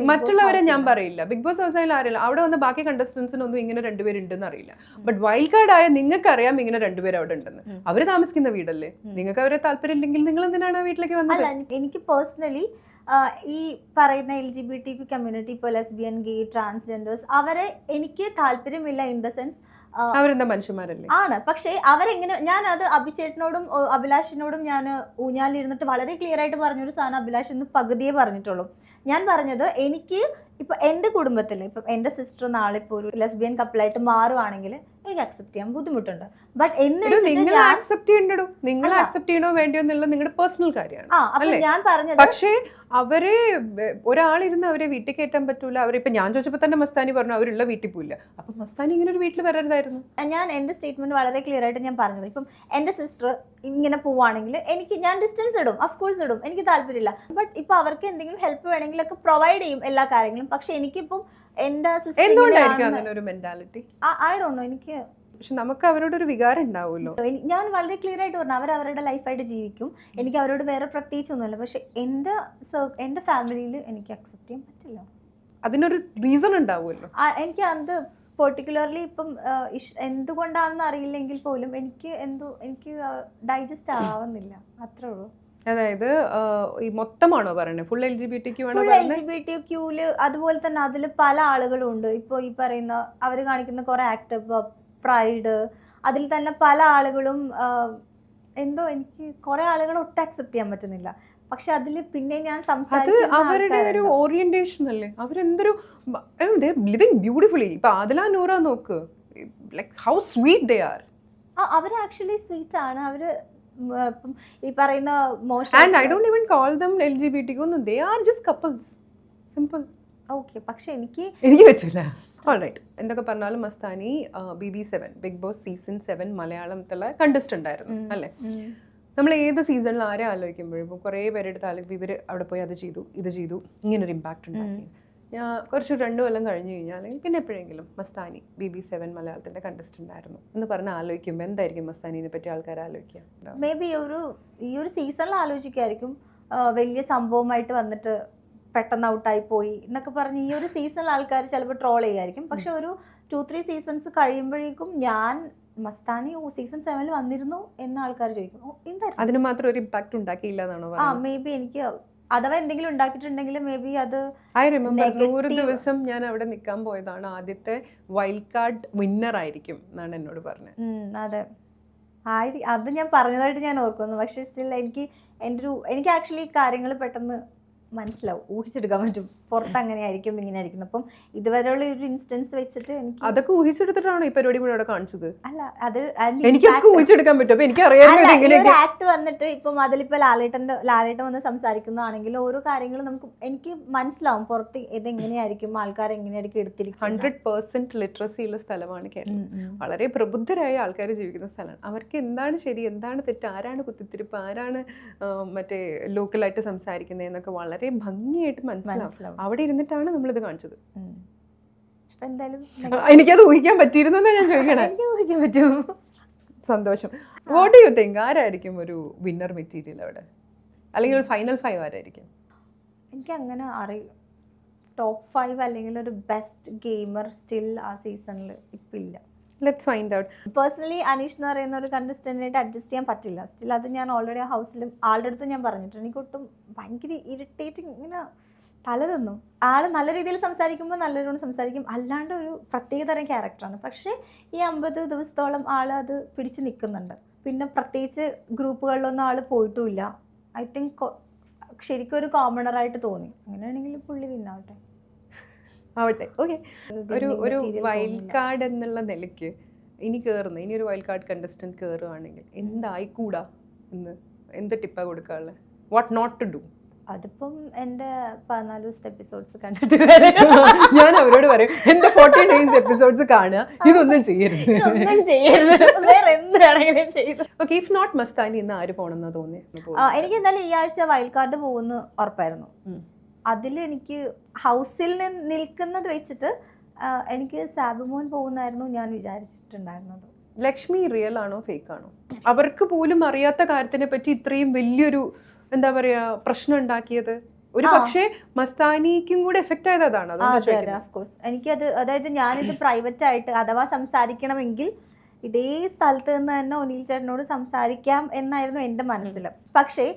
Speaker 3: മറ്റുള്ളവരെ
Speaker 2: ഞാൻ പറയില്ല, ബിഗ് ബോസ് ഹൗസിൽ അറിയില്ല, അവിടെ വന്ന ബാക്കി കണ്ടസ്റ്റൻസിനൊന്നും ഇങ്ങനെ രണ്ടുപേരുണ്ടെന്ന് അറിയില്ല. ബട്ട് വൈൽഡ് കാർഡ് ആയ നിങ്ങൾക്ക് അറിയാം ഇങ്ങനെ രണ്ടുപേരും അവിടെ ഉണ്ടെന്ന്. അവര് താമസിക്കുന്ന വീടല്ലേ, നിങ്ങൾക്ക് അവരെ താല്പര്യം ഇല്ലെങ്കിൽ നിങ്ങൾ എന്തിനാണ് ആ വീട്ടിലേക്ക് വന്നത്?
Speaker 3: എനിക്ക് പേഴ്സണലി ഈ പറയുന്ന LGBTQ കമ്മ്യൂണിറ്റി, ഇപ്പോൾ ലെസ്ബിയൻ, ഗേ, ട്രാൻസ്ജെൻഡേഴ്സ്, അവരെ എനിക്ക് താല്പര്യമില്ല. ഇൻ ദ സെൻസ്
Speaker 2: അവരെന്താ മനുഷ്യന്മാരല്ലേ
Speaker 3: ആണ്. പക്ഷേ അവരെങ്ങനെ, ഞാൻ അത് അഭിഷേകിനോടും അഭിലാഷിനോടും ഞാൻ ഊഞ്ഞാലിരുന്നിട്ട് വളരെ ക്ലിയർ ആയിട്ട് പറഞ്ഞൊരു സാധനം അഭിലാഷ് എന്ന് പകുതിയേ പറഞ്ഞിട്ടുള്ളൂ. ഞാൻ പറഞ്ഞത്, എനിക്ക് ഇപ്പൊ എൻ്റെ കുടുംബത്തിൽ ഇപ്പം എൻ്റെ സിസ്റ്റർ നാളെ ഇപ്പോൾ ഒരു ലെസ്ബിയൻ കപ്പിളായിട്ട് മാറുവാണെങ്കിൽ എനിക്ക് അക്സെപ്റ്റ് ചെയ്യാൻ ബുദ്ധിമുട്ടുണ്ട്. ബട്ട്
Speaker 2: നിങ്ങൾ അക്സെപ്റ്റ് ചെയ്യണ്ടോ, നിങ്ങൾ അക്സെപ്റ്റ് ചെയ്യണോ വേണ്ടിയോ എന്നുള്ളത് നിങ്ങളുടെ പേഴ്സണൽ കാര്യമാണ്.
Speaker 3: ഞാൻ പറഞ്ഞത്, പക്ഷേ
Speaker 2: അവരെ ഒരാളിരുന്ന് അവരെ വീട്ടിൽ കയറ്റാൻ പറ്റൂല. അവരിപ്പോ ഞാൻ ചോദിച്ചപ്പോ തന്നെ മസ്താനി പറഞ്ഞു അവരുള്ള വീട്ടിൽ പോയില്ല. അപ്പൊ മസ്താനി ഇങ്ങനെ ഒരു വീട്ടിൽ വരരുതായിരുന്നു.
Speaker 3: ഞാൻ എൻ്റെ സ്റ്റേറ്റ്മെന്റ് വളരെ ക്ലിയർ ആയിട്ട് ഞാൻ പറഞ്ഞത്, ഇപ്പം എൻ്റെ സിസ്റ്റർ ഇങ്ങനെ പോവുകയാണെങ്കിൽ ഞാൻ ഡിസ്റ്റൻസ് ഇടും, ഓഫ്കോഴ്സ് ഇടും, എനിക്ക് താല്പര്യമില്ല. ബട്ട് ഇപ്പൊ അവർക്ക് എന്തെങ്കിലും ഹെൽപ്പ് വേണമെങ്കിലൊക്കെ പ്രൊവൈഡ് ചെയ്യും എല്ലാ കാര്യങ്ങളും. പക്ഷെ എനിക്കിപ്പം എൻ്റെ സിസ്റ്റർ
Speaker 2: എന്തുകൊണ്ടായിരിക്കും അങ്ങനെ ഒരു മെന്റാലിറ്റി?
Speaker 3: I don't know. എനിക്ക്
Speaker 2: പക്ഷെ നമുക്ക് അവരോടൊരു വികാരം ഉണ്ടാവുമല്ലോ.
Speaker 3: ഞാൻ വളരെ ക്ലിയർ ആയിട്ട് പറഞ്ഞു, അവരവരുടെ ലൈഫായിട്ട് ജീവിക്കും, എനിക്ക് അവരോട് വേറെ പ്രത്യേകിച്ചൊന്നുമില്ല. പക്ഷെ എൻ്റെ ഫാമിലിയിൽ എനിക്ക് അക്സെപ്റ്റ് ചെയ്യാൻ പറ്റില്ല.
Speaker 2: അതിനൊരു റീസൺ ഉണ്ടാവുമല്ലോ.
Speaker 3: എനിക്ക് അത് പെർട്ടിക്കുലർലി ഇപ്പം എന്തുകൊണ്ടാണെന്ന് അറിയില്ലെങ്കിൽ പോലും എനിക്ക് ഡൈജസ്റ്റ് ആവുന്നില്ല, അത്രേ ഉള്ളൂ.
Speaker 2: അതായത് ഈ മൊത്തമാണോ പറയുന്നത്? ഫുൾ LGBTQ ആണോ?
Speaker 3: LGBTQല് അതുപോലെ തന്നെ അതിൽ പല ആളുകളും ഉണ്ട്. ഇപ്പോൾ ഈ പറയുന്ന അവർ കാണിക്കുന്ന കുറെ ആക്ട്, പ്രൈഡ്, അതിൽ തന്നെ പല ആളുകളും എനിക്ക് കുറെ ആളുകൾ ഒട്ടും അക്സെപ്റ്റ് ചെയ്യാൻ പറ്റുന്നില്ല. പക്ഷെ അതിൽ പിന്നെ ഞാൻ
Speaker 2: അവരുടെ ഒരു ഓറിയന്റേഷൻ അല്ലേ, അവരെന്തൊരു ലിവിങ് ബ്യൂട്ടിഫുള്ളി. ഇപ്പൊ ആദില നൂറ നോക്ക്, like how sweet they are.
Speaker 3: അവർ ആക്ച്വലി സ്വീറ്റ് ആണ്. അവര് ഈ പറയുന്ന മോശം,
Speaker 2: and I don't even call them LGBTQ, no, they are just couples, simple.
Speaker 3: Okay, പക്ഷെ എനിക്ക്
Speaker 2: പറ്റില്ല. ഓൾറൈറ്റ്, എന്തൊക്കെ പറഞ്ഞാലും Mastani BB7 big boss season 7 മലയാളത്തിലെ കണ്ടസ്റ്റന്റ് ആയിരുന്നു അല്ലേ? നമ്മൾ ഏത് സീസണിൽ ആരെ ആലോചിക്കുമ്പോഴും കുറേ പേരെടുത്ത് ആലോചിക്കും, ഇവർ അവിടെ പോയി അത് ചെയ്തു, ഇത് ചെയ്തു, ഇങ്ങനൊരു ഇമ്പാക്റ്റ് ഉണ്ടാക്കി. ഞാൻ കുറച്ച് 2 കൊല്ലം കഴിഞ്ഞ് കഴിഞ്ഞാൽ അല്ലെങ്കിൽ പിന്നെ എപ്പോഴെങ്കിലും മസ്താനി BB7 മലയാളത്തിൻ്റെ കണ്ടസ്റ്റൻ്റ് ആയിരുന്നു എന്ന് പറഞ്ഞ് ആലോചിക്കുമ്പോൾ എന്തായിരിക്കും മസ്താനിനെ പറ്റി ആൾക്കാർ ആലോചിക്കുക?
Speaker 3: മേ ബി ഈ ഒരു സീസണിൽ ആലോചിക്കായിരിക്കും വലിയ സംഭവമായിട്ട് വന്നിട്ട് പെട്ടെന്ന് ഔട്ടായി പോയി എന്നൊക്കെ പറഞ്ഞ് ഈ ഒരു സീസണിൽ ആൾക്കാർ ചിലപ്പോൾ ട്രോൾ ചെയ്യുമായിരിക്കും. പക്ഷെ ഒരു 2-3 സീസൺസ് കഴിയുമ്പോഴേക്കും ഞാൻ മസ്താനി സീസൺ 7 വന്നിരുന്നു എന്ന് ആൾക്കാർ ചോദിക്കും. എന്തായിരുന്നു
Speaker 2: അതിന് മാത്രം ഒരു ഇമ്പാക്ട് ഉണ്ടാക്കിയില്ല എന്നാണോ പറയുന്നത്?
Speaker 3: മേ ബി എനിക്ക് അഥവാ എന്തെങ്കിലും ഉണ്ടാക്കിയിട്ടുണ്ടെങ്കിൽ മേ ബി അത്
Speaker 2: ഐ റിമെമ്പർ 100 ദിവസം ഞാൻ അവിടെ നിൽക്കാൻ പോയതാണ്, ആദ്യത്തെ വൈൽഡ് കാർഡ് വിന്നർ ആയിരിക്കും എന്നാണ് എന്നോട് പറഞ്ഞത്.
Speaker 3: അതെ, അത് ഞാൻ പറഞ്ഞതായിട്ട് ഞാൻ ഓർക്കുന്നു. പക്ഷെ സ്റ്റിൽ എനിക്ക് ആക്ച്വലി കാര്യങ്ങൾ പെട്ടെന്ന് മനസ്സിലാവും, ഊഹിച്ചെടുക്കാൻ പറ്റും പുറത്ത് അങ്ങനെ ആയിരിക്കും ഇങ്ങനെ ആയിരിക്കും. അപ്പം ഇതുവരെയുള്ള ഒരു ഇൻസ്റ്റൻസ് വെച്ചിട്ട് എനിക്ക്
Speaker 2: അതൊക്കെ ഊഹിച്ചെടുത്തിട്ടാണോ ഈ പരിപാടി മുഴുവൻ അവിടെ കാണിച്ചത്?
Speaker 3: അല്ല, അത്
Speaker 2: എനിക്കൊക്കെ ഊഹിച്ചെടുക്കാൻ പറ്റും. അപ്പൊ എനിക്കറിയാം
Speaker 3: ആക്ട് വന്നിട്ട് ഇപ്പം അതിലിപ്പോ ലാലേട്ടൻ വന്ന് സംസാരിക്കുന്നതാണെങ്കിൽ ഓരോ കാര്യങ്ങളും എനിക്ക് മനസ്സിലാവും പുറത്ത് ഇതെങ്ങനെയായിരിക്കും, ആൾക്കാർ എങ്ങനെയായിരിക്കും എടുത്തിരിക്കും.
Speaker 2: 100% ലിറ്ററസി ഉള്ള സ്ഥലമാണ് കേരളം. വളരെ പ്രബുദ്ധരായ ആൾക്കാർ ജീവിക്കുന്ന സ്ഥലമാണ്. അവർക്ക് എന്താണ് ശരി, എന്താണ് തെറ്റ്, ആരാണ് കുത്തിത്തിരിപ്പ്, ആരാണ് മറ്റേ ലോക്കലായിട്ട് സംസാരിക്കുന്നത് എന്നൊക്കെ വളരെ ഭംഗിയായിട്ട് മനസ്സിലാവും. അവിടെ ഇരുന്നിട്ടാണ് നമ്മളിത് കാണിച്ചത്. എനിക്കത് ഊഹിക്കാൻ പറ്റിയിരുന്നെന്നാ ഞാൻ ചോദിക്കണേ.
Speaker 3: ഊഹിക്കാൻ പറ്റും.
Speaker 2: സന്തോഷം. വാട്ട് ഡു യു തിങ്ക്, ആരായിരിക്കും ഒരു വിന്നർ മെറ്റീരിയൽ അവിടെ, അല്ലെങ്കിൽ ഒരു ഫൈനൽ 5 ആരായിരിക്കും?
Speaker 3: എനിക്ക് അങ്ങനെ ടോപ്പ് 5 അല്ലെങ്കിൽ ഒരു ബെസ്റ്റ് ഗെയിമർ സ്റ്റിൽ ആ സീസണിൽ ഇപ്പം ഇല്ല.
Speaker 2: Let's find out.
Speaker 3: Personally Aneesh എന്ന് പറയുന്ന ഒരു കണ്ടസ്റ്റന്റായിട്ട് അഡ്ജസ്റ്റ് ചെയ്യാൻ പറ്റില്ല. സ്റ്റിൽ അത് ഞാൻ ഓൾറെഡി ആ ഹൗസിലും ആളുടെ അടുത്ത് ഞാൻ പറഞ്ഞിട്ടുണ്ട്. എനിക്കൊട്ടും ഭയങ്കര ഇറിറ്റേറ്റിംഗ്, ഇങ്ങനെ തല തിന്നും. ആൾ നല്ല രീതിയിൽ സംസാരിക്കുമ്പോൾ നല്ലൊരു സംസാരിക്കും, അല്ലാണ്ട് ഒരു പ്രത്യേക തരം ക്യാരക്ടറാണ്. പക്ഷേ ഈ 50 ദിവസത്തോളം ആൾ അത് പിടിച്ച് നിൽക്കുന്നുണ്ട്. പിന്നെ പ്രത്യേകിച്ച് ഗ്രൂപ്പുകളിലൊന്നും ആൾ പോയിട്ടുമില്ല. ഐ തിങ്ക് ശരിക്കും ഒരു കോമണറായിട്ട് തോന്നി. അങ്ങനെയാണെങ്കിൽ പുള്ളി വിന്നാവട്ടെ.
Speaker 2: ആവട്ടെ, ഓക്കെ. ഒരു വൈൽഡ് കാർഡ് എന്നുള്ള നിലയ്ക്ക് ഇനി ഒരു വൈൽഡ് കാർഡ് കണ്ടസ്റ്റന്റ് കയറുകയാണെങ്കിൽ എന്തായിക്കൂടാ എന്ന് എന്ത് ടിപ്പാ കൊടുക്കാനുള്ളത്? What not to do?
Speaker 3: അതിപ്പം എൻ്റെ 14 ദിവസത്തെ എപ്പിസോഡ്സ് കണ്ടിട്ട്
Speaker 2: ഞാൻ അവരോട് പറയും, എന്റെ 14 ഡേയ്സ് എപ്പിസോഡ്സ് കാണുക, ഇതൊന്നും ചെയ്യരുത്.
Speaker 3: വേറെ എന്താണെങ്കിലും ചെയ്തു.
Speaker 2: ഓക്കെ, ഇഫ് നോട്ട് മസ്താനി ഇന്ന് ആര് പോകണമെന്നാ തോന്നിയത്?
Speaker 3: എനിക്ക് എന്തായാലും ഈ ആഴ്ച വൈൽഡ് കാർഡ് പോകുന്ന ഉറപ്പായിരുന്നു. അതിൽ എനിക്ക് ഹൗസിൽ നിൽക്കുന്നത് വെച്ചിട്ട് എനിക്ക് സാബുമോൻ പോകുന്നായിരുന്നു ഞാൻ വിചാരിച്ചിട്ടുണ്ടായിരുന്നത്.
Speaker 2: ലക്ഷ്മി റിയൽ ആണോ ഫേക്ക് ആണോ? അവർക്ക് പോലും അറിയാത്ത കാര്യത്തിനെ പറ്റി ഇത്രയും വലിയൊരു എന്താ പറയാ പ്രശ്നം ഉണ്ടാക്കിയത് ഒരു പക്ഷേ മസ്താനിക്കും കൂടെ എഫക്റ്റ് ആയത് അതാണ്.
Speaker 3: എനിക്കത്, അതായത് ഞാനിത് പ്രൈവറ്റ് ആയിട്ട് അഥവാ സംസാരിക്കണമെങ്കിൽ ഇതേ സ്ഥലത്ത് നിന്ന് തന്നെ ഒനിൽ ചേട്ടനോട് സംസാരിക്കാം എന്നായിരുന്നു എൻ്റെ മനസ്സിൽ. പക്ഷേ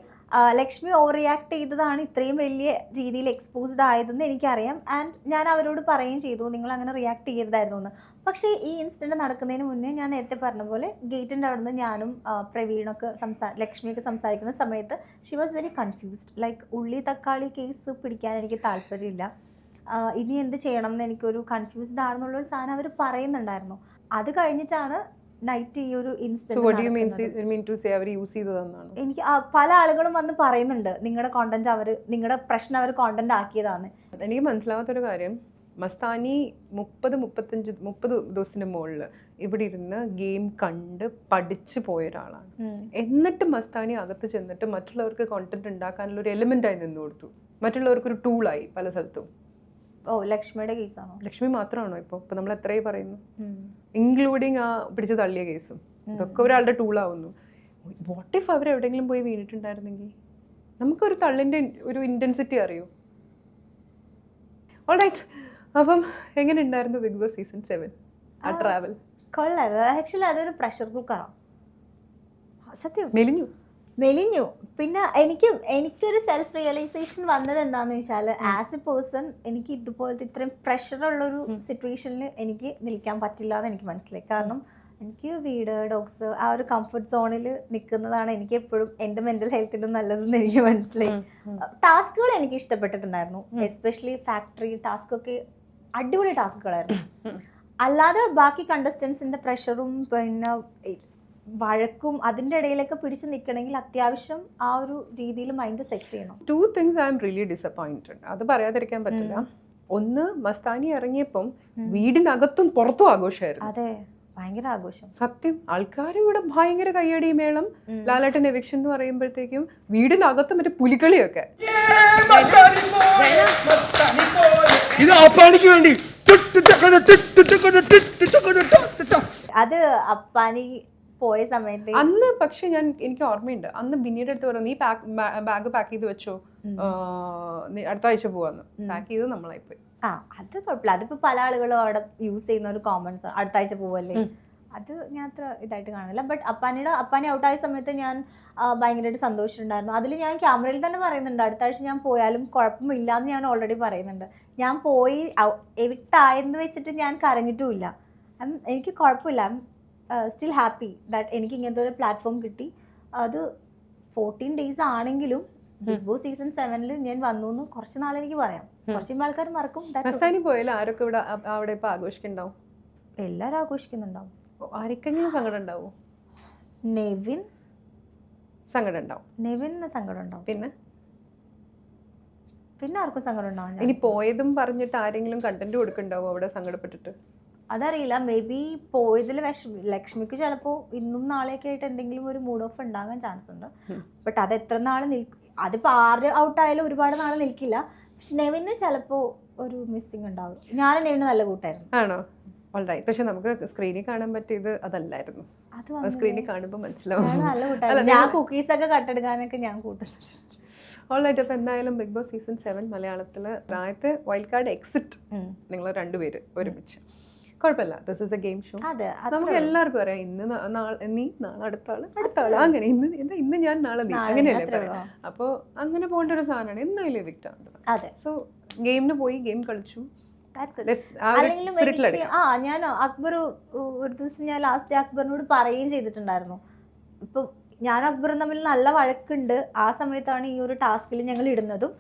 Speaker 3: ലക്ഷ്മി ഓവർ റിയാക്ട് ചെയ്തതാണ് ഇത്രയും വലിയ രീതിയിൽ എക്സ്പോസ്ഡ് ആയതെന്ന് എനിക്കറിയാം. ആൻഡ് ഞാൻ അവരോട് പറയുകയും ചെയ്തു, നിങ്ങൾ അങ്ങനെ റിയാക്ട് ചെയ്യരുതായിരുന്നു എന്ന്. പക്ഷേ ഈ ഇൻസിഡൻറ്റ് നടക്കുന്നതിന് മുന്നേ ഞാൻ നേരത്തെ പറഞ്ഞ പോലെ ഗേറ്റിൻ്റെ അവിടെ നിന്ന് ഞാനും പ്രവീണൊക്കെ ലക്ഷ്മിയൊക്കെ സംസാരിക്കുന്ന സമയത്ത് she was very confused. Like ഉള്ളി തക്കാളി കേസ് പിടിക്കാൻ എനിക്ക് താല്പര്യമില്ല, ഇനി എന്ത് ചെയ്യണം എന്ന് എനിക്കൊരു കൺഫ്യൂസ്ഡ് ആണെന്നുള്ളൊരു സാധനം അവർ പറയുന്നുണ്ടായിരുന്നു. അത് കഴിഞ്ഞിട്ടാണ് നൈറ്റ് ഈ ഒരു ഇൻസിഡന്റ് എനിക്ക് പല ആളുകളും വന്ന് പറയുന്നുണ്ട്, നിങ്ങളുടെ പ്രശ്നം അവർ കോണ്ടന്റ് ആക്കിയതാണ്.
Speaker 2: എനിക്ക് മനസ്സിലാവാത്തൊരു കാര്യം, മസ്താനി 30 ദിവസത്തിന് മുകളിൽ ഇവിടെ ഇരുന്ന് ഗെയിം കണ്ട് പഠിച്ചു പോയ ഒരാളാണ്. എന്നിട്ട് മസ്താനി അകത്ത് ചെന്നിട്ട് മറ്റുള്ളവർക്ക് കോണ്ടന്റ് ഉണ്ടാക്കാനുള്ള ഒരു എലിമെന്റായി നിന്ന് കൊടുത്തു, മറ്റുള്ളവർക്കൊരു ടൂളായി പല സ്ഥലത്തും.
Speaker 3: ലക്ഷ്മിയുടെ കേസാണോ?
Speaker 2: ലക്ഷ്മി മാത്രമാണോ ഇപ്പൊ നമ്മൾ എത്രയും പറയുന്നു, ഇൻക്ലൂഡിങ് ആ പിടിച്ചു തള്ളിയ കേസും ഇതൊക്കെ ഒരാളുടെ ടൂളാവുന്നു. വാട്ട് ഇഫ് അവർ എവിടെയെങ്കിലും പോയി വീണിട്ടുണ്ടായിരുന്നെങ്കിൽ? നമുക്കൊരു തള്ളിന്റെ ഒരു ഇന്റൻസിറ്റി അറിയോ? ഓൾറൈറ്റ്, അപ്പം എങ്ങനെ ഉണ്ടായിരുന്നു ബിഗ് ബോസ് സീസൺ 7 ആ ട്രാവൽ?
Speaker 3: കൊള്ളായിരുന്നു. ആക്ച്വലി അതൊരു പ്രഷർ കുക്കറാണ്. സത്യം മെലിഞ്ഞു. പിന്നെ എനിക്കൊരു സെൽഫ് റിയലൈസേഷൻ വന്നത് എന്താണെന്ന് വെച്ചാൽ, ആസ് എ പേഴ്സൺ എനിക്ക് ഇതുപോലത്തെ ഇത്രയും പ്രഷറുള്ളൊരു സിറ്റുവേഷനിൽ എനിക്ക് നിൽക്കാൻ പറ്റില്ല എന്ന് എനിക്ക് മനസ്സിലായി. കാരണം എനിക്ക് വീട്, ഡോഗ്സ്, ആ ഒരു കംഫർട്ട് സോണിൽ നിൽക്കുന്നതാണ് എനിക്ക് എപ്പോഴും എൻ്റെ മെൻ്റൽ ഹെൽത്തിലും നല്ലതെന്ന് എനിക്ക് മനസ്സിലായി. ടാസ്കുകൾ എനിക്ക് ഇഷ്ടപ്പെട്ടിട്ടുണ്ടായിരുന്നു, എസ്പെഷ്യലി ഫാക്ടറി ടാസ്കൊക്കെ അടിപൊളി ടാസ്കുകളായിരുന്നു. അല്ലാതെ ബാക്കി കണ്ടസ്റ്റൻസിൻ്റെ പ്രഷറും പിന്നെ വഴക്കും അതിൻ്റെ ഇടയിലൊക്കെ പിടിച്ച് നിൽക്കണമെങ്കിൽ അത്യാവശ്യം ആ ഒരു രീതിയിൽ മൈൻഡ് സെറ്റ് ചെയ്യണം.
Speaker 2: 2 things I am really disappointed. അത് പറയാതിരിക്കാൻ പറ്റില്ല. ഒന്ന്, മസ്താനി ഇറങ്ങിയപ്പം വീടിനകത്തും പുറത്തും ആഘോഷമായിരുന്നു.
Speaker 3: അതെ, ഭയങ്കര ആഘോഷം.
Speaker 2: സത്യം, ആൾക്കാർ ഇവിടെ ഭയങ്കര കയ്യടി മേളം. ലാലേട്ടൻ എവിക്ഷൻ എന്ന് പറയുമ്പോഴത്തേക്കും വീടിനകത്തും മറ്റേ പുലിക്കളിയൊക്കെ.
Speaker 4: ഇത് അപ്പാനിക്ക് വേണ്ടി
Speaker 3: അത് അപ്പാനി പോയ സമയത്ത്
Speaker 2: അന്ന് പക്ഷെ എനിക്ക് ഓർമ്മയുണ്ട്, അന്ന് ബിന്നിയുടെ അടുത്ത് പറഞ്ഞു നീ ബാഗ് പാക്ക് ചെയ്ത് വെച്ചോ, അടുത്ത ആഴ്ച പോവാന്ന്. പാക്ക് ചെയ്ത് നമ്മളായിപ്പോയി.
Speaker 3: അത് കുഴപ്പമില്ല, അതിപ്പോ പല ആളുകളും അവിടെ യൂസ് ചെയ്യുന്ന ഒരു കോമൺസ്, അടുത്ത ആഴ്ച പോവല്ലേ. അത് ഞാൻ അത്ര ഇതായിട്ട് കാണില്ല. ബട്ട് അപ്പാനി ഔട്ടായ സമയത്ത് ഞാൻ ഭയങ്കരമായിട്ട് സന്തോഷിച്ചിട്ടുണ്ടായിരുന്നു. അതിൽ ഞാൻ ക്യാമറയിൽ തന്നെ പറയുന്നുണ്ട്, അടുത്ത ആഴ്ച ഞാൻ പോയാലും കുഴപ്പമില്ല എന്ന് ഞാൻ ഓൾറെഡി പറയുന്നുണ്ട്. ഞാൻ പോയി എവിക്റ്റ് ആയെന്ന് വെച്ചിട്ട് ഞാൻ കരഞ്ഞിട്ടുമില്ല. എനിക്ക് കുഴപ്പമില്ല, സ്റ്റിൽ ഹാപ്പി ദാറ്റ് എനിക്ക് ഇങ്ങനത്തെ ഒരു പ്ലാറ്റ്ഫോം കിട്ടി. അത് 14 days ആണെങ്കിലും ബിഗ് ബോസ് സീസൺ 7 ഞാൻ വന്നു എന്ന് കുറച്ച് നാൾ എനിക്ക് പറയാം. കുറച്ച് ആൾക്കാർ മറക്കും.
Speaker 2: മസ്താനി പോയാലും ആരൊക്കെ അവിടെ ഇപ്പൊ ആഘോഷിക്കുന്നുണ്ടാവും?
Speaker 3: എല്ലാവരും ആഘോഷിക്കുന്നുണ്ടാവും.
Speaker 2: ആർക്കെങ്കിലും സങ്കടം ഉണ്ടാവും?
Speaker 3: നെവിൻ
Speaker 2: സങ്കടം ഉണ്ടാവും.
Speaker 3: നെവിന് സങ്കടം ഉണ്ടാവും. പിന്നെ ആർക്കും സങ്കടം ഉണ്ടാവും.
Speaker 2: ഇനി പോയതും പറഞ്ഞിട്ട് ആരെങ്കിലും കണ്ടന്റ് കൊടുക്കണ്ടാവും അവിടെ സങ്കടപ്പെട്ടിട്ട്?
Speaker 3: അതറിയില്ല. മേ ബി പോയതിൽ ലക്ഷ്മിക്ക് ചിലപ്പോൾ ഇന്നും നാളെയൊക്കെ ആയിട്ട് എന്തെങ്കിലും ഒരു മൂഡ് ഓഫ് ഉണ്ടാകാൻ ചാൻസ് ഉണ്ട്. ബട്ട് അത് എത്ര നാൾ അതിപ്പോൾ ആര് ഔട്ടായാലും ഒരുപാട് നാൾ നിൽക്കില്ല. പക്ഷെ നെവിന് ചിലപ്പോൾ ഒരു മിസ്സിങ് ഉണ്ടാവും. ഞാൻ നെവിന് നല്ല കൂട്ടായിരുന്നു.
Speaker 2: ആണോ? ഓൾറൈറ്റ്. പക്ഷെ നമുക്ക് സ്ക്രീനിൽ കാണാൻ പറ്റിയത് അതല്ലായിരുന്നു. സ്ക്രീനിൽ കാണുമ്പോൾ മനസ്സിലാവും.
Speaker 3: നല്ല കൂട്ടായിരുന്നു. ഞാൻ കുക്കീസ് ഒക്കെ കട്ടെടുക്കാനൊക്കെ ഞാൻ കൂട്ടുന്നു.
Speaker 2: ഓൾറൈറ്റ്. അപ്പോൾ എന്തായാലും ബിഗ് ബോസ് സീസൺ 7 മലയാളത്തിൽ ആദ്യത്തെ വൈൽഡ് കാർഡ് എക്സിറ്റ് നിങ്ങൾ രണ്ടുപേര് ഒരുമിച്ച്. കുഴപ്പമില്ല, this is A game show. നമുക്ക് എല്ലാവർക്കും അറിയാം ഇന്ന് നീ നാളെ അടുത്ത ആള് അങ്ങനെ ഇന്ന് ഞാൻ നാളെ നീ അങ്ങനെയല്ലേ പറയാം. അപ്പോൾ അങ്ങനെ പോകേണ്ട ഒരു സാധനമാണ്. എന്തായാലും എവിക്റ്റ് ആണ്. സോ ഗെയിമിന് പോയി ഗെയിം കളിച്ചു.
Speaker 3: ഞാൻ അക്ബർ ഒരു ദിവസം ഞാൻ ലാസ്റ്റ് അക്ബറിനോട് പറയുകയും ചെയ്തിട്ടുണ്ടായിരുന്നു, ഇപ്പൊ ഞാൻ അക്ബറും തമ്മിൽ നല്ല വഴക്കുണ്ട്. ആ സമയത്താണ് ഈ ഒരു ടാസ്കിൽ ഞങ്ങൾ ഇടുന്നതും.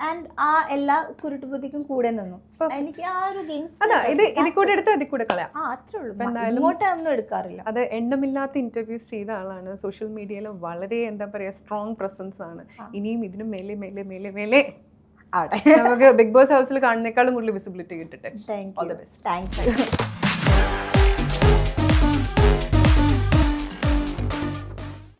Speaker 3: ആൻഡ് ആ എല്ലാ കുരുട്ടുബുദ്ധിക്കും കൂടെ നിന്നു. എനിക്ക് ആ ഒരു ഗെയിംസ് അത്രേ ഉള്ളൂ. ഇങ്ങോട്ടൊന്നും എടുക്കാറില്ല.
Speaker 2: അത് എണ്ണമില്ലാത്ത ഇന്റർവ്യൂസ് ചെയ്ത ആളാണ്. സോഷ്യൽ മീഡിയയിൽ വളരെ എന്താ പറയാ സ്ട്രോങ് പ്രസൻസ് ആണ്. ഇനിയും ഇതിനും മേലെ മേലെ മേലെ മേലെ നമുക്ക് ബിഗ് ബോസ് ഹൗസിൽ കാണുന്നേക്കാളും കൂടുതൽ വിസിബിലിറ്റി കിട്ടട്ടെ.
Speaker 3: Thank you.